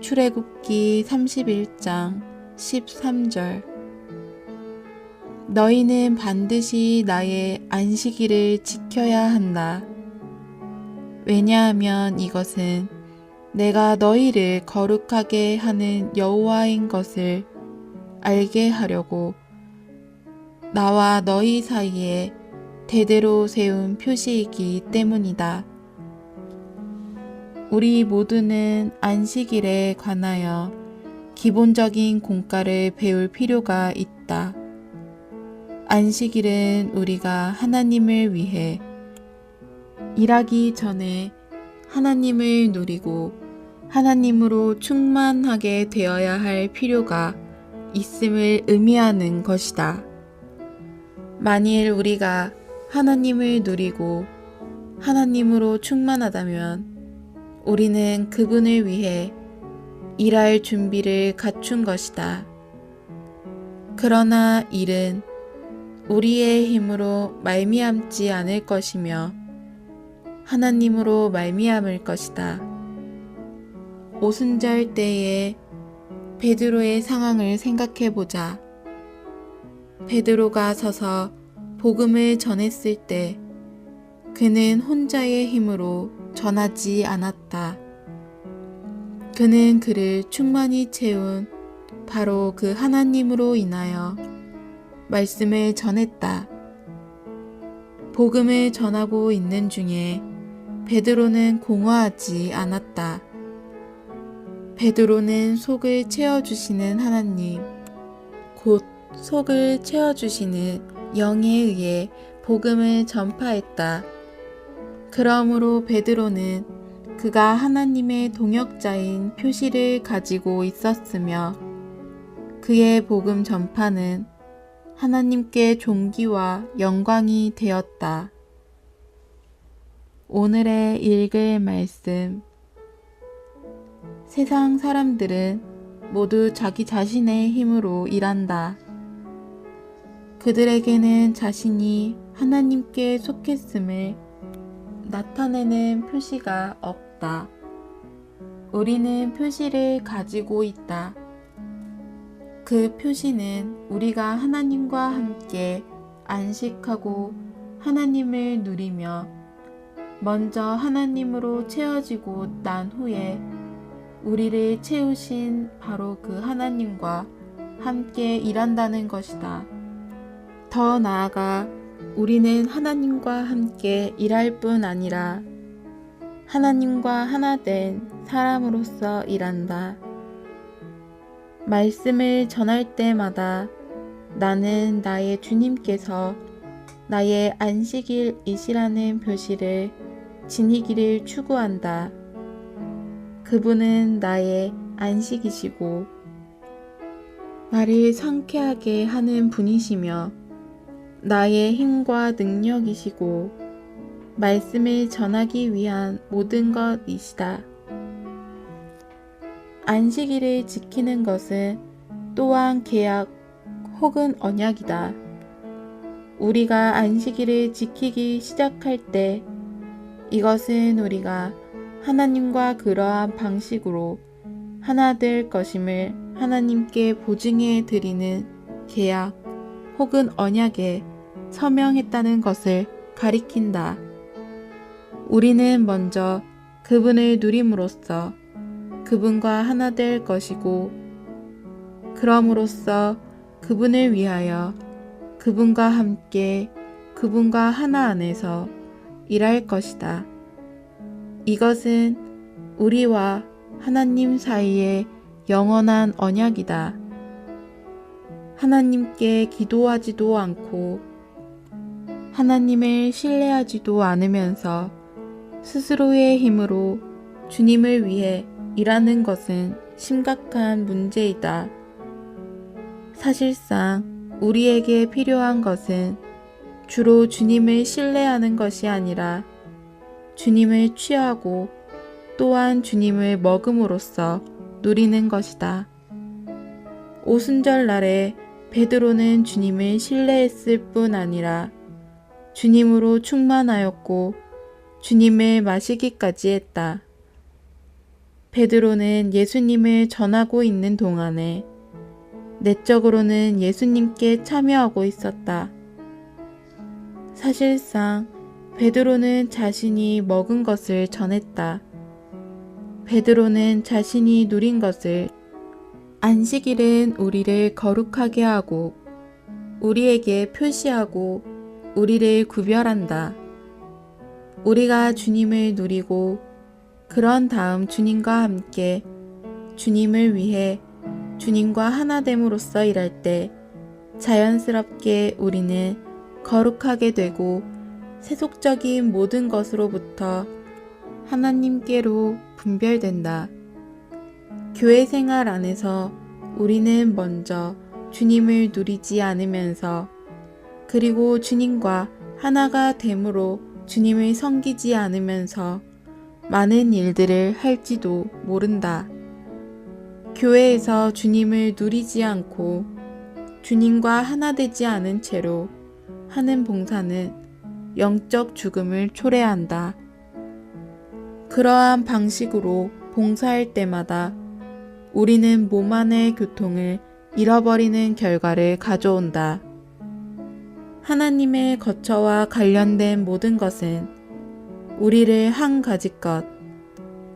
출애굽기 31장 13절. 너희는 반드시 나의 안식일을 지켜야 한다. 왜냐하면 이것은 내가 너희를 거룩하게 하는 여호와인 것을 알게 하려고 나와 너희 사이에 대대로 세운 표시이기 때문이다. 우리 모두는 안식일에 관하여 기본적인 공과를 배울 필요가 있다. 안식일은 우리가 하나님을 위해 일하기 전에 하나님을 누리고 하나님으로 충만하게 되어야 할 필요가 있음을 의미하는 것이다. 만일 우리가 하나님을 누리고 하나님으로 충만하다면 우리는 그분을 위해 일할 준비를 갖춘 것이다. 그러나 일은 우리의 힘으로 말미암지 않을 것이며 하나님으로 말미암을 것이다. 오순절 때의 베드로의 상황을 생각해 보자. 베드로가 서서 복음을 전했을 때 그는 혼자의 힘으로 전하지 않았다. 그는 그를 충만히 채운 바로 그 하나님으로 인하여 말씀을 전했다. 복음을 전하고 있는 중에 베드로는 공허하지 않았다. 베드로는 속을 채워주시는 하나님, 곧 속을 채워주시는 영에 의해 복음을 전파했다. 그러므로 베드로는 그가 하나님의 동역자인 표시를 가지고 있었으며 그의 복음 전파는 하나님께 존귀와 영광이 되었다. 오늘의 읽을 말씀. 세상 사람들은 모두 자기 자신의 힘으로 일한다. 그들에게는 자신이 하나님께 속했음을 나타내는 표시가 없다. 우리는 표시를 가지고 있다. 그 표시는 우리가 하나님과 함께 안식하고 하나님을 누리며 먼저 하나님으로 채워지고 난 후에 우리를 채우신 바로 그 하나님과 함께 일한다는 것이다. 더 나아가 우리는 하나님과 함께 일할 뿐 아니라 하나님과 하나 된 사람으로서 일한다. 말씀을 전할 때마다 나는 나의 주님께서 나의 안식일이시라는 표시를 지니기를 추구한다. 그분은 나의 안식이시고 나를 상쾌하게 하는 분이시며 나의 힘과 능력이시고 말씀을 전하기 위한 모든 것이시다. 안식일을 지키는 것은 또한 계약 혹은 언약이다. 우리가 안식일을 지키기 시작할 때 이것은 우리가 하나님과 그러한 방식으로 하나 될 것임을 하나님께 보증해 드리는 계약 혹은 언약에 서명했다는 것을 가리킨다. 우리는 먼저 그분을 누림으로써 그분과 하나 될 것이고, 그럼으로써 그분을 위하여 그분과 함께 그분과 하나 안에서 일할 것이다. 이것은 우리와 하나님 사이의 영원한 언약이다. 하나님께 기도하지도 않고 하나님을 신뢰하지도 않으면서 스스로의 힘으로 주님을 위해 일하는 것은 심각한 문제이다. 사실상 우리에게 필요한 것은 주로 주님을 신뢰하는 것이 아니라 주님을 취하고 또한 주님을 먹음으로써 누리는 것이다. 오순절 날에 베드로는 주님을 신뢰했을 뿐 아니라 주님으로 충만하였고 주님을 마시기까지 했다. 베드로는 예수님을 전하고 있는 동안에 내적으로는 예수님께 참여하고 있었다. 사실상 베드로는 자신이 먹은 것을 전했다. 베드로는 자신이 누린 것을, 안식일은 우리를 거룩하게 하고 우리에게 표시하고 우리를 구별한다. 우리가 주님을 누리고 그런 다음 주님과 함께 주님을 위해 주님과 하나 됨으로써 일할 때 자연스럽게 우리는 거룩하게 되고 세속적인 모든 것으로부터 하나님께로 분별된다. 교회 생활 안에서 우리는 먼저 주님을 누리지 않으면서 그리고 주님과 하나가 됨으로 주님을 섬기지 않으면서 많은 일들을 할지도 모른다. 교회에서 주님을 누리지 않고 주님과 하나 되지 않은 채로 하는 봉사는 영적 죽음을 초래한다. 그러한 방식으로 봉사할 때마다 우리는 몸 안의 교통을 잃어버리는 결과를 가져온다. 하나님의 거처와 관련된 모든 것은 우리를 한 가지 것,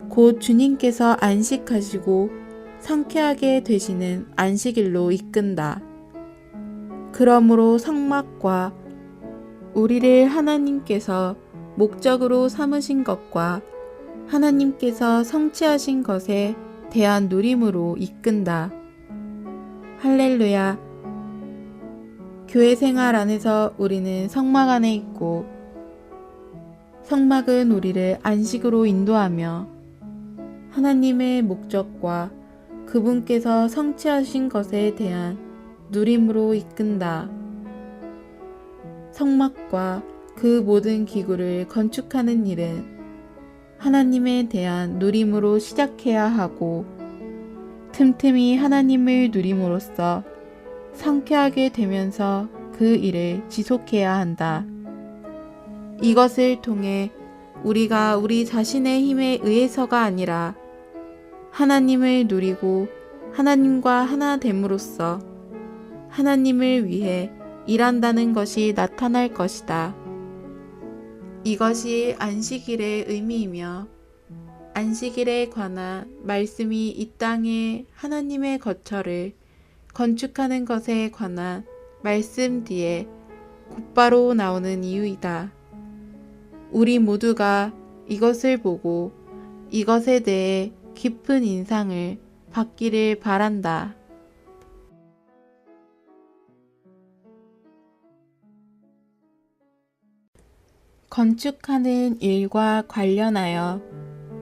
곧 주님께서 안식하시고 상쾌하게 되시는 안식일로 이끈다. 그러므로 성막과 우리를 하나님께서 목적으로 삼으신 것과 하나님께서 성취하신 것에 대한 누림으로 이끈다. 할렐루야. 교회 생활 안에서 우리는 성막 안에 있고 성막은 우리를 안식으로 인도하며 하나님의 목적과 그분께서 성취하신 것에 대한 누림으로 이끈다. 성막과 그 모든 기구를 건축하는 일은 하나님에 대한 누림으로 시작해야 하고 틈틈이 하나님을 누림으로써 상쾌하게 되면서 그 일을 지속해야 한다. 이것을 통해 우리가 우리 자신의 힘에 의해서가 아니라 하나님을 누리고 하나님과 하나 됨으로써 하나님을 위해 일한다는 것이 나타날 것이다. 이것이 안식일의 의미이며 안식일에 관한 말씀이 이 땅에 하나님의 거처를 건축하는 것에 관한 말씀 뒤에 곧바로 나오는 이유이다. 우리 모두가 이것을 보고 이것에 대해 깊은 인상을 받기를 바란다. 건축하는 일과 관련하여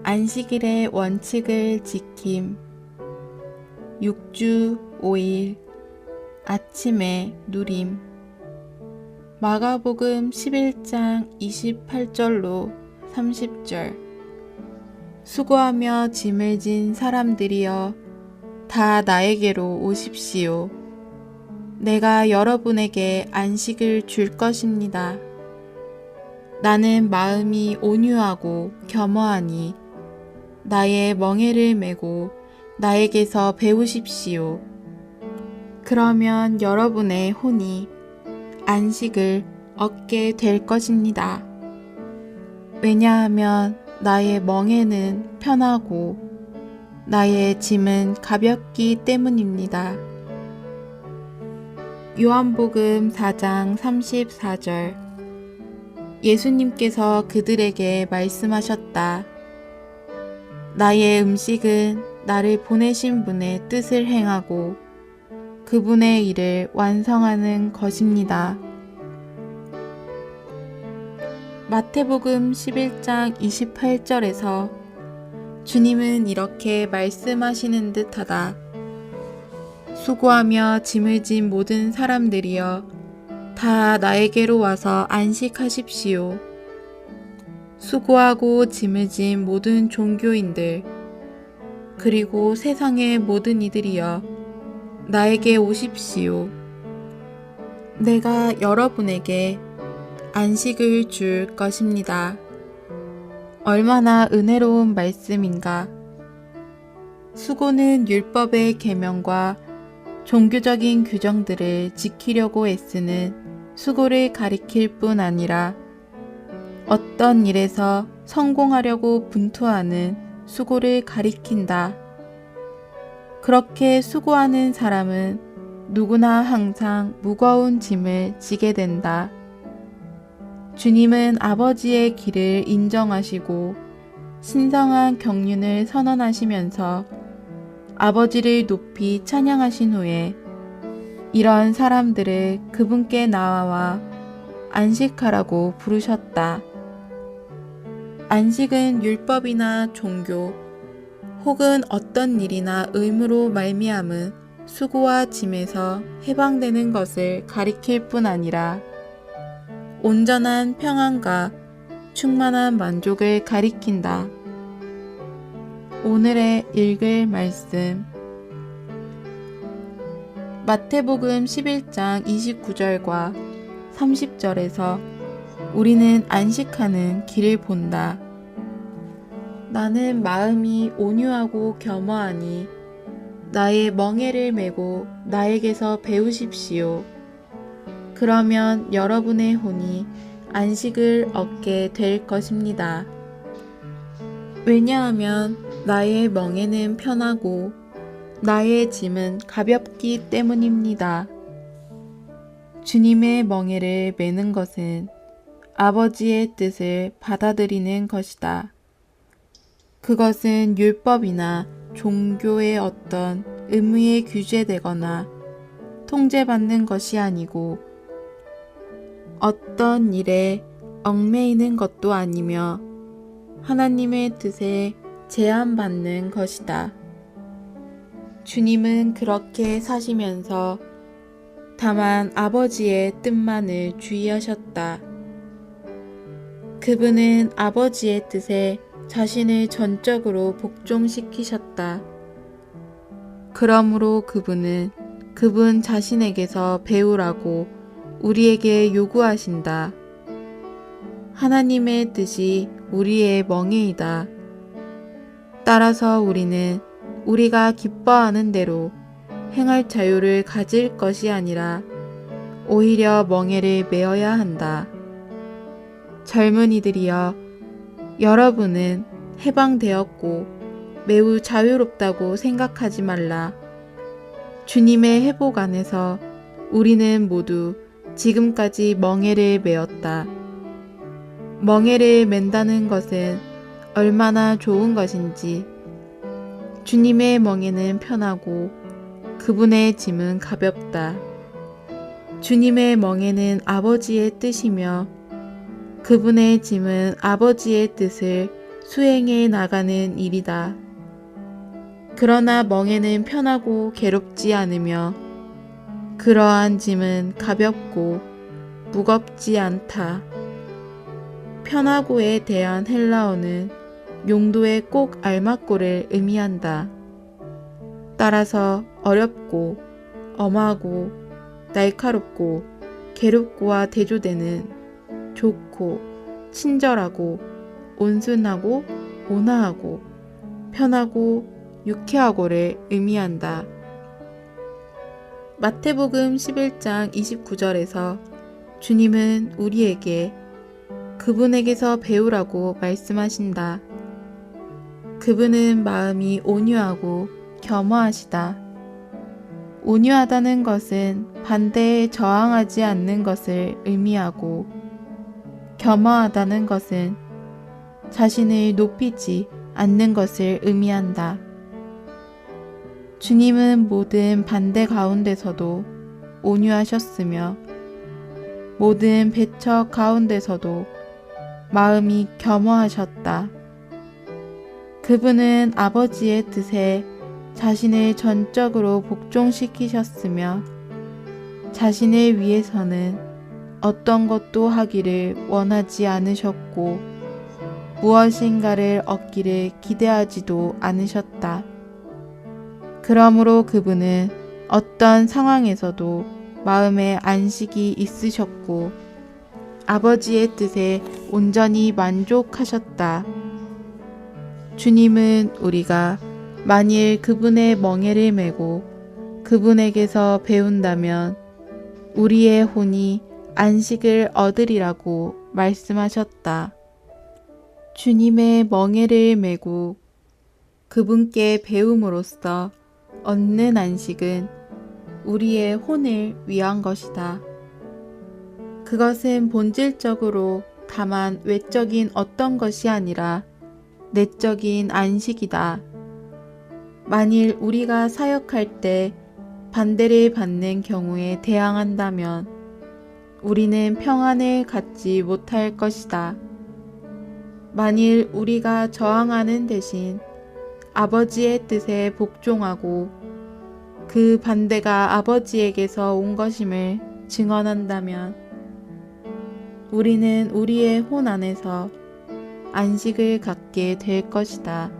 안식일의 원칙을 지킴. 6주 5일 아침에 누림. 마가복음 11장 28절로 30절. 수고하며 짐을 진 사람들이여 다 나에게로 오십시오. 내가 여러분에게 안식을 줄 것입니다. 나는 마음이 온유하고 겸허하니 나의 멍에를 메고 나에게서 배우십시오. 그러면 여러분의 혼이 안식을 얻게 될 것입니다. 왜냐하면 나의 멍에는 편하고 나의 짐은 가볍기 때문입니다. 요한복음 4장 34절. 예수님께서 그들에게 말씀하셨다. 나의 음식은 나를 보내신 분의 뜻을 행하고 그분의 일을 완성하는 것입니다. 마태복음 11장 28절에서 주님은 이렇게 말씀하시는 듯하다. 수고하며 짐을 진 모든 사람들이여 다 나에게로 와서 안식하십시오. 수고하고 짐을 진 모든 종교인들 그리고 세상의 모든 이들이여 나에게 오십시오. 내가 여러분에게 안식을 줄 것입니다. 얼마나 은혜로운 말씀인가. 수고는 율법의 계명과 종교적인 규정들을 지키려고 애쓰는 수고를 가리킬 뿐 아니라 어떤 일에서 성공하려고 분투하는 수고를 가리킨다. 그렇게 수고하는 사람은 누구나 항상 무거운 짐을 지게 된다. 주님은 아버지의 길을 인정하시고 신성한 경륜을 선언하시면서 아버지를 높이 찬양하신 후에 이런 사람들을 그분께 나아와 안식하라고 부르셨다. 안식은 율법이나 종교 혹은 어떤 일이나 의무로 말미암은 수고와 짐에서 해방되는 것을 가리킬 뿐 아니라 온전한 평안과 충만한 만족을 가리킨다. 오늘의 읽을 말씀 마태복음 11장 29절과 30절에서 우리는 안식하는 길을 본다. 나는 마음이 온유하고 겸허하니 나의 멍에를 메고 나에게서 배우십시오. 그러면 여러분의 혼이 안식을 얻게 될 것입니다. 왜냐하면 나의 멍에는 편하고 나의 짐은 가볍기 때문입니다. 주님의 멍에를 메는 것은 아버지의 뜻을 받아들이는 것이다. 그것은 율법이나 종교의 어떤 의무에 규제되거나 통제받는 것이 아니고 어떤 일에 얽매이는 것도 아니며 하나님의 뜻에 제한받는 것이다. 주님은 그렇게 사시면서 다만 아버지의 뜻만을 주의하셨다. 그분은 아버지의 뜻에 자신을 전적으로 복종시키셨다. 그러므로 그분은 그분 자신에게서 배우라고 우리에게 요구하신다. 하나님의 뜻이 우리의 멍에이다. 따라서 우리는 우리가 기뻐하는 대로 행할 자유를 가질 것이 아니라 오히려 멍에를 메어야 한다. 젊은이들이여, 여러분은 해방되었고 매우 자유롭다고 생각하지 말라. 주님의 회복 안에서 우리는 모두 지금까지 멍에를 메었다. 멍에를 맨다는 것은 얼마나 좋은 것인지. 주님의 멍에는 편하고 그분의 짐은 가볍다. 주님의 멍에는 아버지의 뜻이며 그분의 짐은 아버지의 뜻을 수행해 나가는 일이다. 그러나 멍에는 편하고 괴롭지 않으며 그러한 짐은 가볍고 무겁지 않다. 편하고에 대한 헬라어는 용도에 꼭 알맞고를 의미한다. 따라서 어렵고 엄하고 날카롭고 괴롭고와 대조되는 좋고 친절하고 온순하고 온화하고 편하고 유쾌하고를 의미한다. 마태복음 11장 29절에서 주님은 우리에게 그분에게서 배우라고 말씀하신다. 그분은 마음이 온유하고 겸허하시다. 온유하다는 것은 반대에 저항하지 않는 것을 의미하고, 겸허하다는 것은 자신을 높이지 않는 것을 의미한다. 주님은 모든 반대 가운데서도 온유하셨으며, 모든 배척 가운데서도 마음이 겸허하셨다. 그분은 아버지의 뜻에 자신을 전적으로 복종시키셨으며, 자신을 위해서는 어떤 것도 하기를 원하지 않으셨고, 무엇인가를 얻기를 기대하지도 않으셨다. 그러므로 그분은 어떤 상황에서도 마음에 안식이 있으셨고, 아버지의 뜻에 온전히 만족하셨다. 주님은 우리가 만일 그분의 멍에를 메고 그분에게서 배운다면 우리의 혼이 안식을 얻으리라고 말씀하셨다. 주님의 멍에를 메고 그분께 배움으로써 얻는 안식은 우리의 혼을 위한 것이다. 그것은 본질적으로 다만 외적인 어떤 것이 아니라 내적인 안식이다. 만일 우리가 사역할 때 반대를 받는 경우에 대항한다면 우리는 평안을 갖지 못할 것이다. 만일 우리가 저항하는 대신 아버지의 뜻에 복종하고 그 반대가 아버지에게서 온 것임을 증언한다면 우리는 우리의 혼 안에서 안식을 갖게 될 것이다.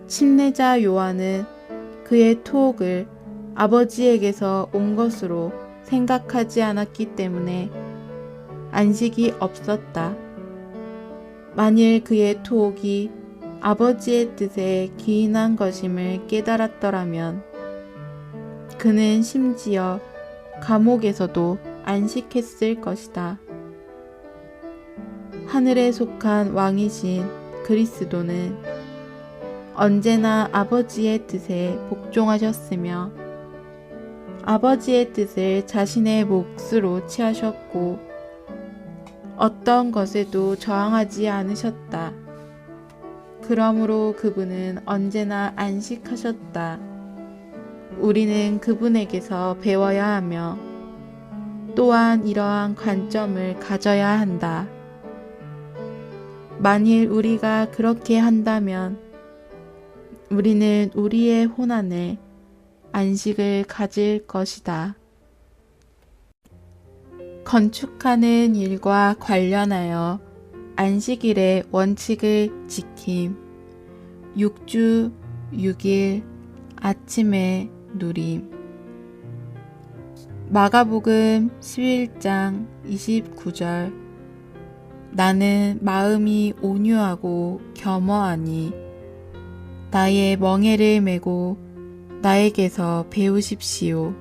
침례자 요한은 그의 투옥을 아버지에게서 온 것으로 생각하지 않았기 때문에 안식이 없었다. 만일 그의 투옥이 아버지의 뜻에 기인한 것임을 깨달았더라면 그는 심지어 감옥에서도 안식했을 것이다. 하늘에 속한 왕이신 그리스도는 언제나 아버지의 뜻에 복종하셨으며 아버지의 뜻을 자신의 몫으로 취하셨고 어떤 것에도 저항하지 않으셨다. 그러므로 그분은 언제나 안식하셨다. 우리는 그분에게서 배워야 하며 또한 이러한 관점을 가져야 한다. 만일 우리가 그렇게 한다면 우리는 우리의 혼 안에 안식을 가질 것이다. 건축하는 일과 관련하여 안식일의 원칙을 지킴. 6주 6일 아침에 누림. 마가복음 11장 29절. 나는 마음이 온유하고 겸허하니 나의 멍에를 메고 나에게서 배우십시오.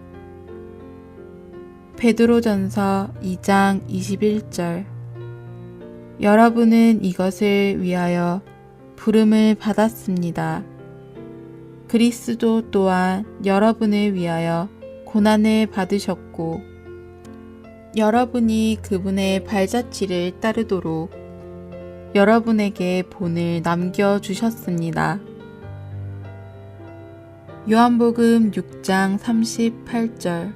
베드로전서 2장 21절. 여러분은 이것을 위하여 부름을 받았습니다. 그리스도 또한 여러분을 위하여 고난을 받으셨고 여러분이 그분의 발자취를 따르도록 여러분에게 본을 남겨주셨습니다. 요한복음 6장 38절.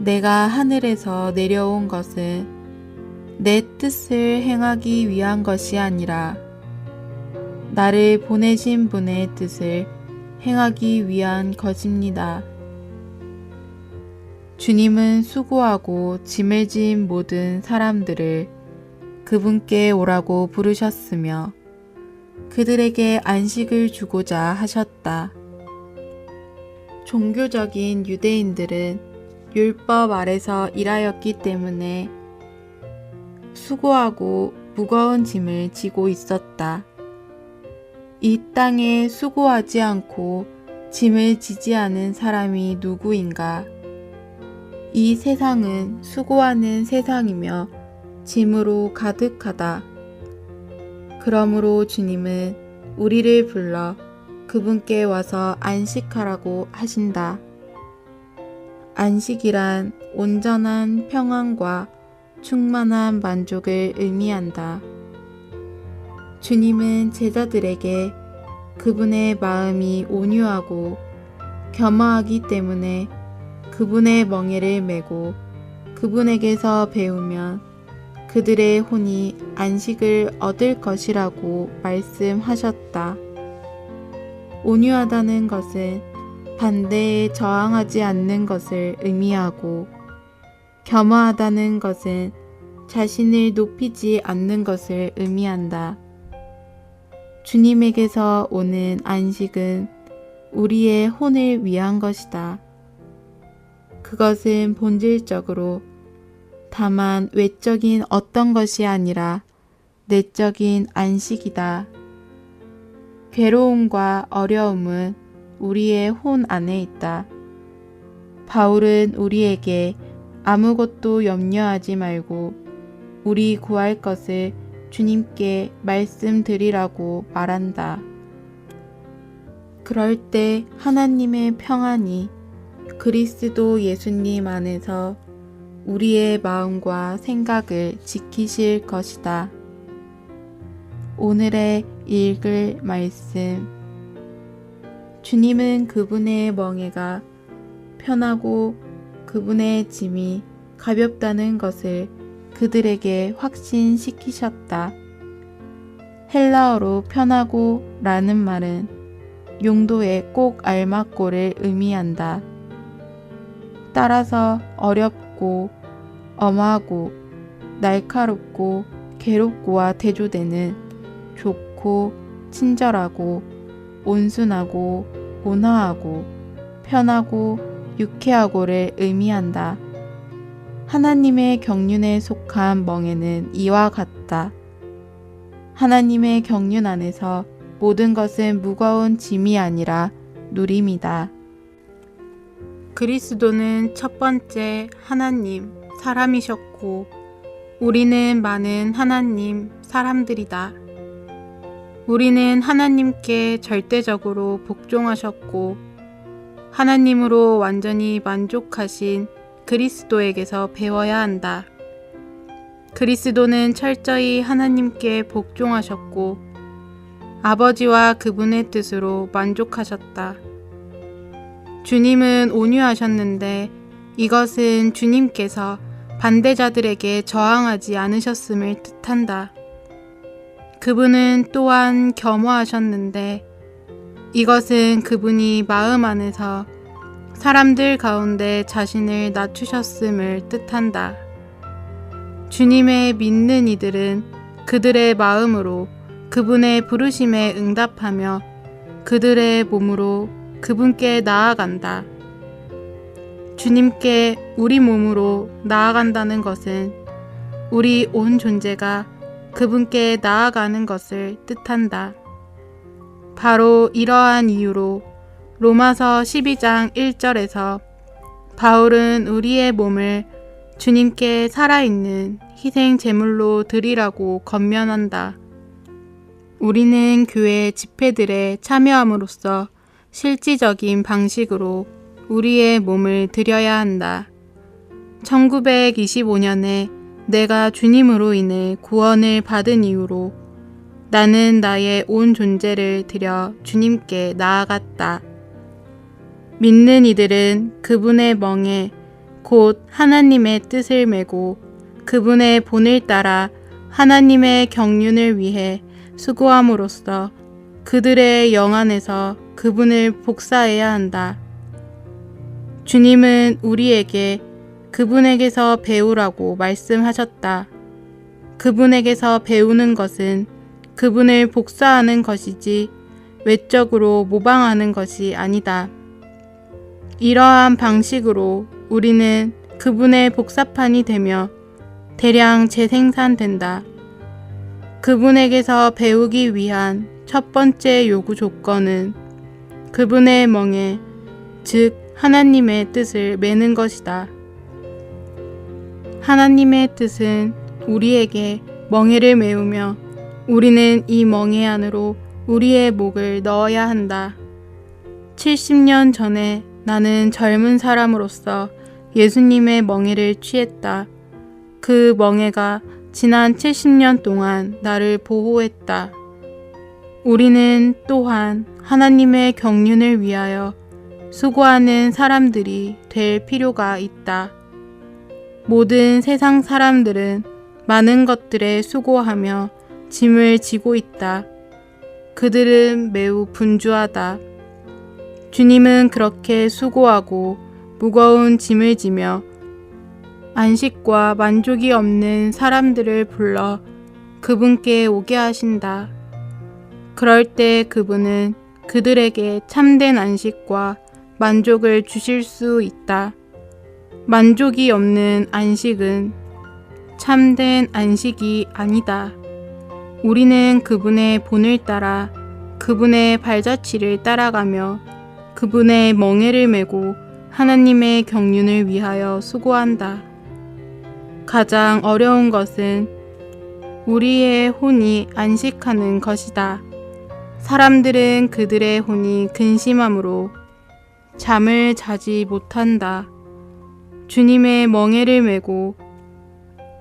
내가 하늘에서 내려온 것은 내 뜻을 행하기 위한 것이 아니라 나를 보내신 분의 뜻을 행하기 위한 것입니다. 주님은 수고하고 짐을 진 모든 사람들을 그분께 오라고 부르셨으며 그들에게 안식을 주고자 하셨다. 종교적인 유대인들은 율법 아래서 일하였기 때문에 수고하고 무거운 짐을 지고 있었다. 이 땅에 수고하지 않고 짐을 지지 않은 사람이 누구인가? 이 세상은 수고하는 세상이며 짐으로 가득하다. 그러므로 주님은 우리를 불러 그분께 와서 안식하라고 하신다. 안식이란 온전한 평안과 충만한 만족을 의미한다. 주님은 제자들에게 그분의 마음이 온유하고 겸허하기 때문에 그분의 멍에를 메고 그분에게서 배우면 그들의 혼이 안식을 얻을 것이라고 말씀하셨다. 온유하다는 것은 반대에 저항하지 않는 것을 의미하고, 겸허하다는 것은 자신을 높이지 않는 것을 의미한다. 주님에게서 오는 안식은 우리의 혼을 위한 것이다. 그것은 본질적으로 다만 외적인 어떤 것이 아니라 내적인 안식이다. 괴로움과 어려움은 우리의 혼 안에 있다. 바울은 우리에게 아무것도 염려하지 말고 우리 구할 것을 주님께 말씀드리라고 말한다. 그럴 때 하나님의 평안이 그리스도 예수님 안에서 우리의 마음과 생각을 지키실 것이다. 오늘의 읽을 말씀. 주님은 그분의 멍에가 편하고 그분의 짐이 가볍다는 것을 그들에게 확신시키셨다. 헬라어로 편하고 라는 말은 용도에 꼭 알맞고를 의미한다. 따라서 어렵고 엄하고 날카롭고 괴롭고와 대조되는 좋고 친절하고 온순하고 온화하고 편하고 유쾌하고를 의미한다. 하나님의 경륜에 속한 멍에는 이와 같다. 하나님의 경륜 안에서 모든 것은 무거운 짐이 아니라 누림이다. 그리스도는 첫 번째 하나님, 사람이셨고 우리는 많은 하나님, 사람들이다. 우리는 하나님께 절대적으로 복종하셨고 하나님으로 완전히 만족하신 그리스도에게서 배워야 한다. 그리스도는 철저히 하나님께 복종하셨고 아버지와 그분의 뜻으로 만족하셨다. 주님은 온유하셨는데 이것은 주님께서 반대자들에게 저항하지 않으셨음을 뜻한다. 그분은 또한 겸허하셨는데 이것은 그분이 마음 안에서 사람들 가운데 자신을 낮추셨음을 뜻한다. 주님의 믿는 이들은 그들의 마음으로 그분의 부르심에 응답하며 그들의 몸으로 그분께 나아간다. 주님께 우리 몸으로 나아간다는 것은 우리 온 존재가 그분께 나아가는 것을 뜻한다. 바로 이러한 이유로 로마서 12장 1절에서 바울은 우리의 몸을 주님께 살아있는 희생 제물로 드리라고 권면한다. 우리는 교회 집회들에 참여함으로써 실질적인 방식으로 우리의 몸을 드려야 한다. 1925년에 내가 주님으로 인해 구원을 받은 이후로 나는 나의 온 존재를 드려 주님께 나아갔다. 믿는 이들은 그분의 멍에 곧 하나님의 뜻을 메고 그분의 본을 따라 하나님의 경륜을 위해 수고함으로써 그들의 영 안에서 그분을 복사해야 한다. 주님은 우리에게 그분에게서 배우라고 말씀하셨다. 그분에게서 배우는 것은 그분을 복사하는 것이지 외적으로 모방하는 것이 아니다. 이러한 방식으로 우리는 그분의 복사판이 되며 대량 재생산된다. 그분에게서 배우기 위한 첫 번째 요구 조건은 그분의 멍에, 즉 하나님의 뜻을 메는 것이다. 하나님의 뜻은 우리에게 멍에를 메우며 우리는 이 멍에 안으로 우리의 목을 넣어야 한다. 70년 전에 나는 젊은 사람으로서 예수님의 멍에를 취했다. 그 멍에가 지난 70년 동안 나를 보호했다. 우리는 또한 하나님의 경륜을 위하여 수고하는 사람들이 될 필요가 있다. 모든 세상 사람들은 많은 것들에 수고하며 짐을 지고 있다. 그들은 매우 분주하다. 주님은 그렇게 수고하고 무거운 짐을 지며 안식과 만족이 없는 사람들을 불러 그분께 오게 하신다. 그럴 때 그분은 그들에게 참된 안식과 만족을 주실 수 있다. 만족이 없는 안식은 참된 안식이 아니다. 우리는 그분의 본을 따라 그분의 발자취를 따라가며 그분의 멍에를 메고 하나님의 경륜을 위하여 수고한다. 가장 어려운 것은 우리의 혼이 안식하는 것이다. 사람들은 그들의 혼이 근심함으로 잠을 자지 못한다. 주님의 멍에를 메고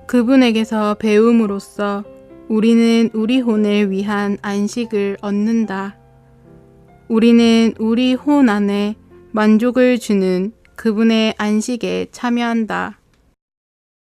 그분에게서 배움으로써 우리는 우리 혼을 위한 안식을 얻는다. 우리는 우리 혼 안에 만족을 주는 그분의 안식에 참여한다.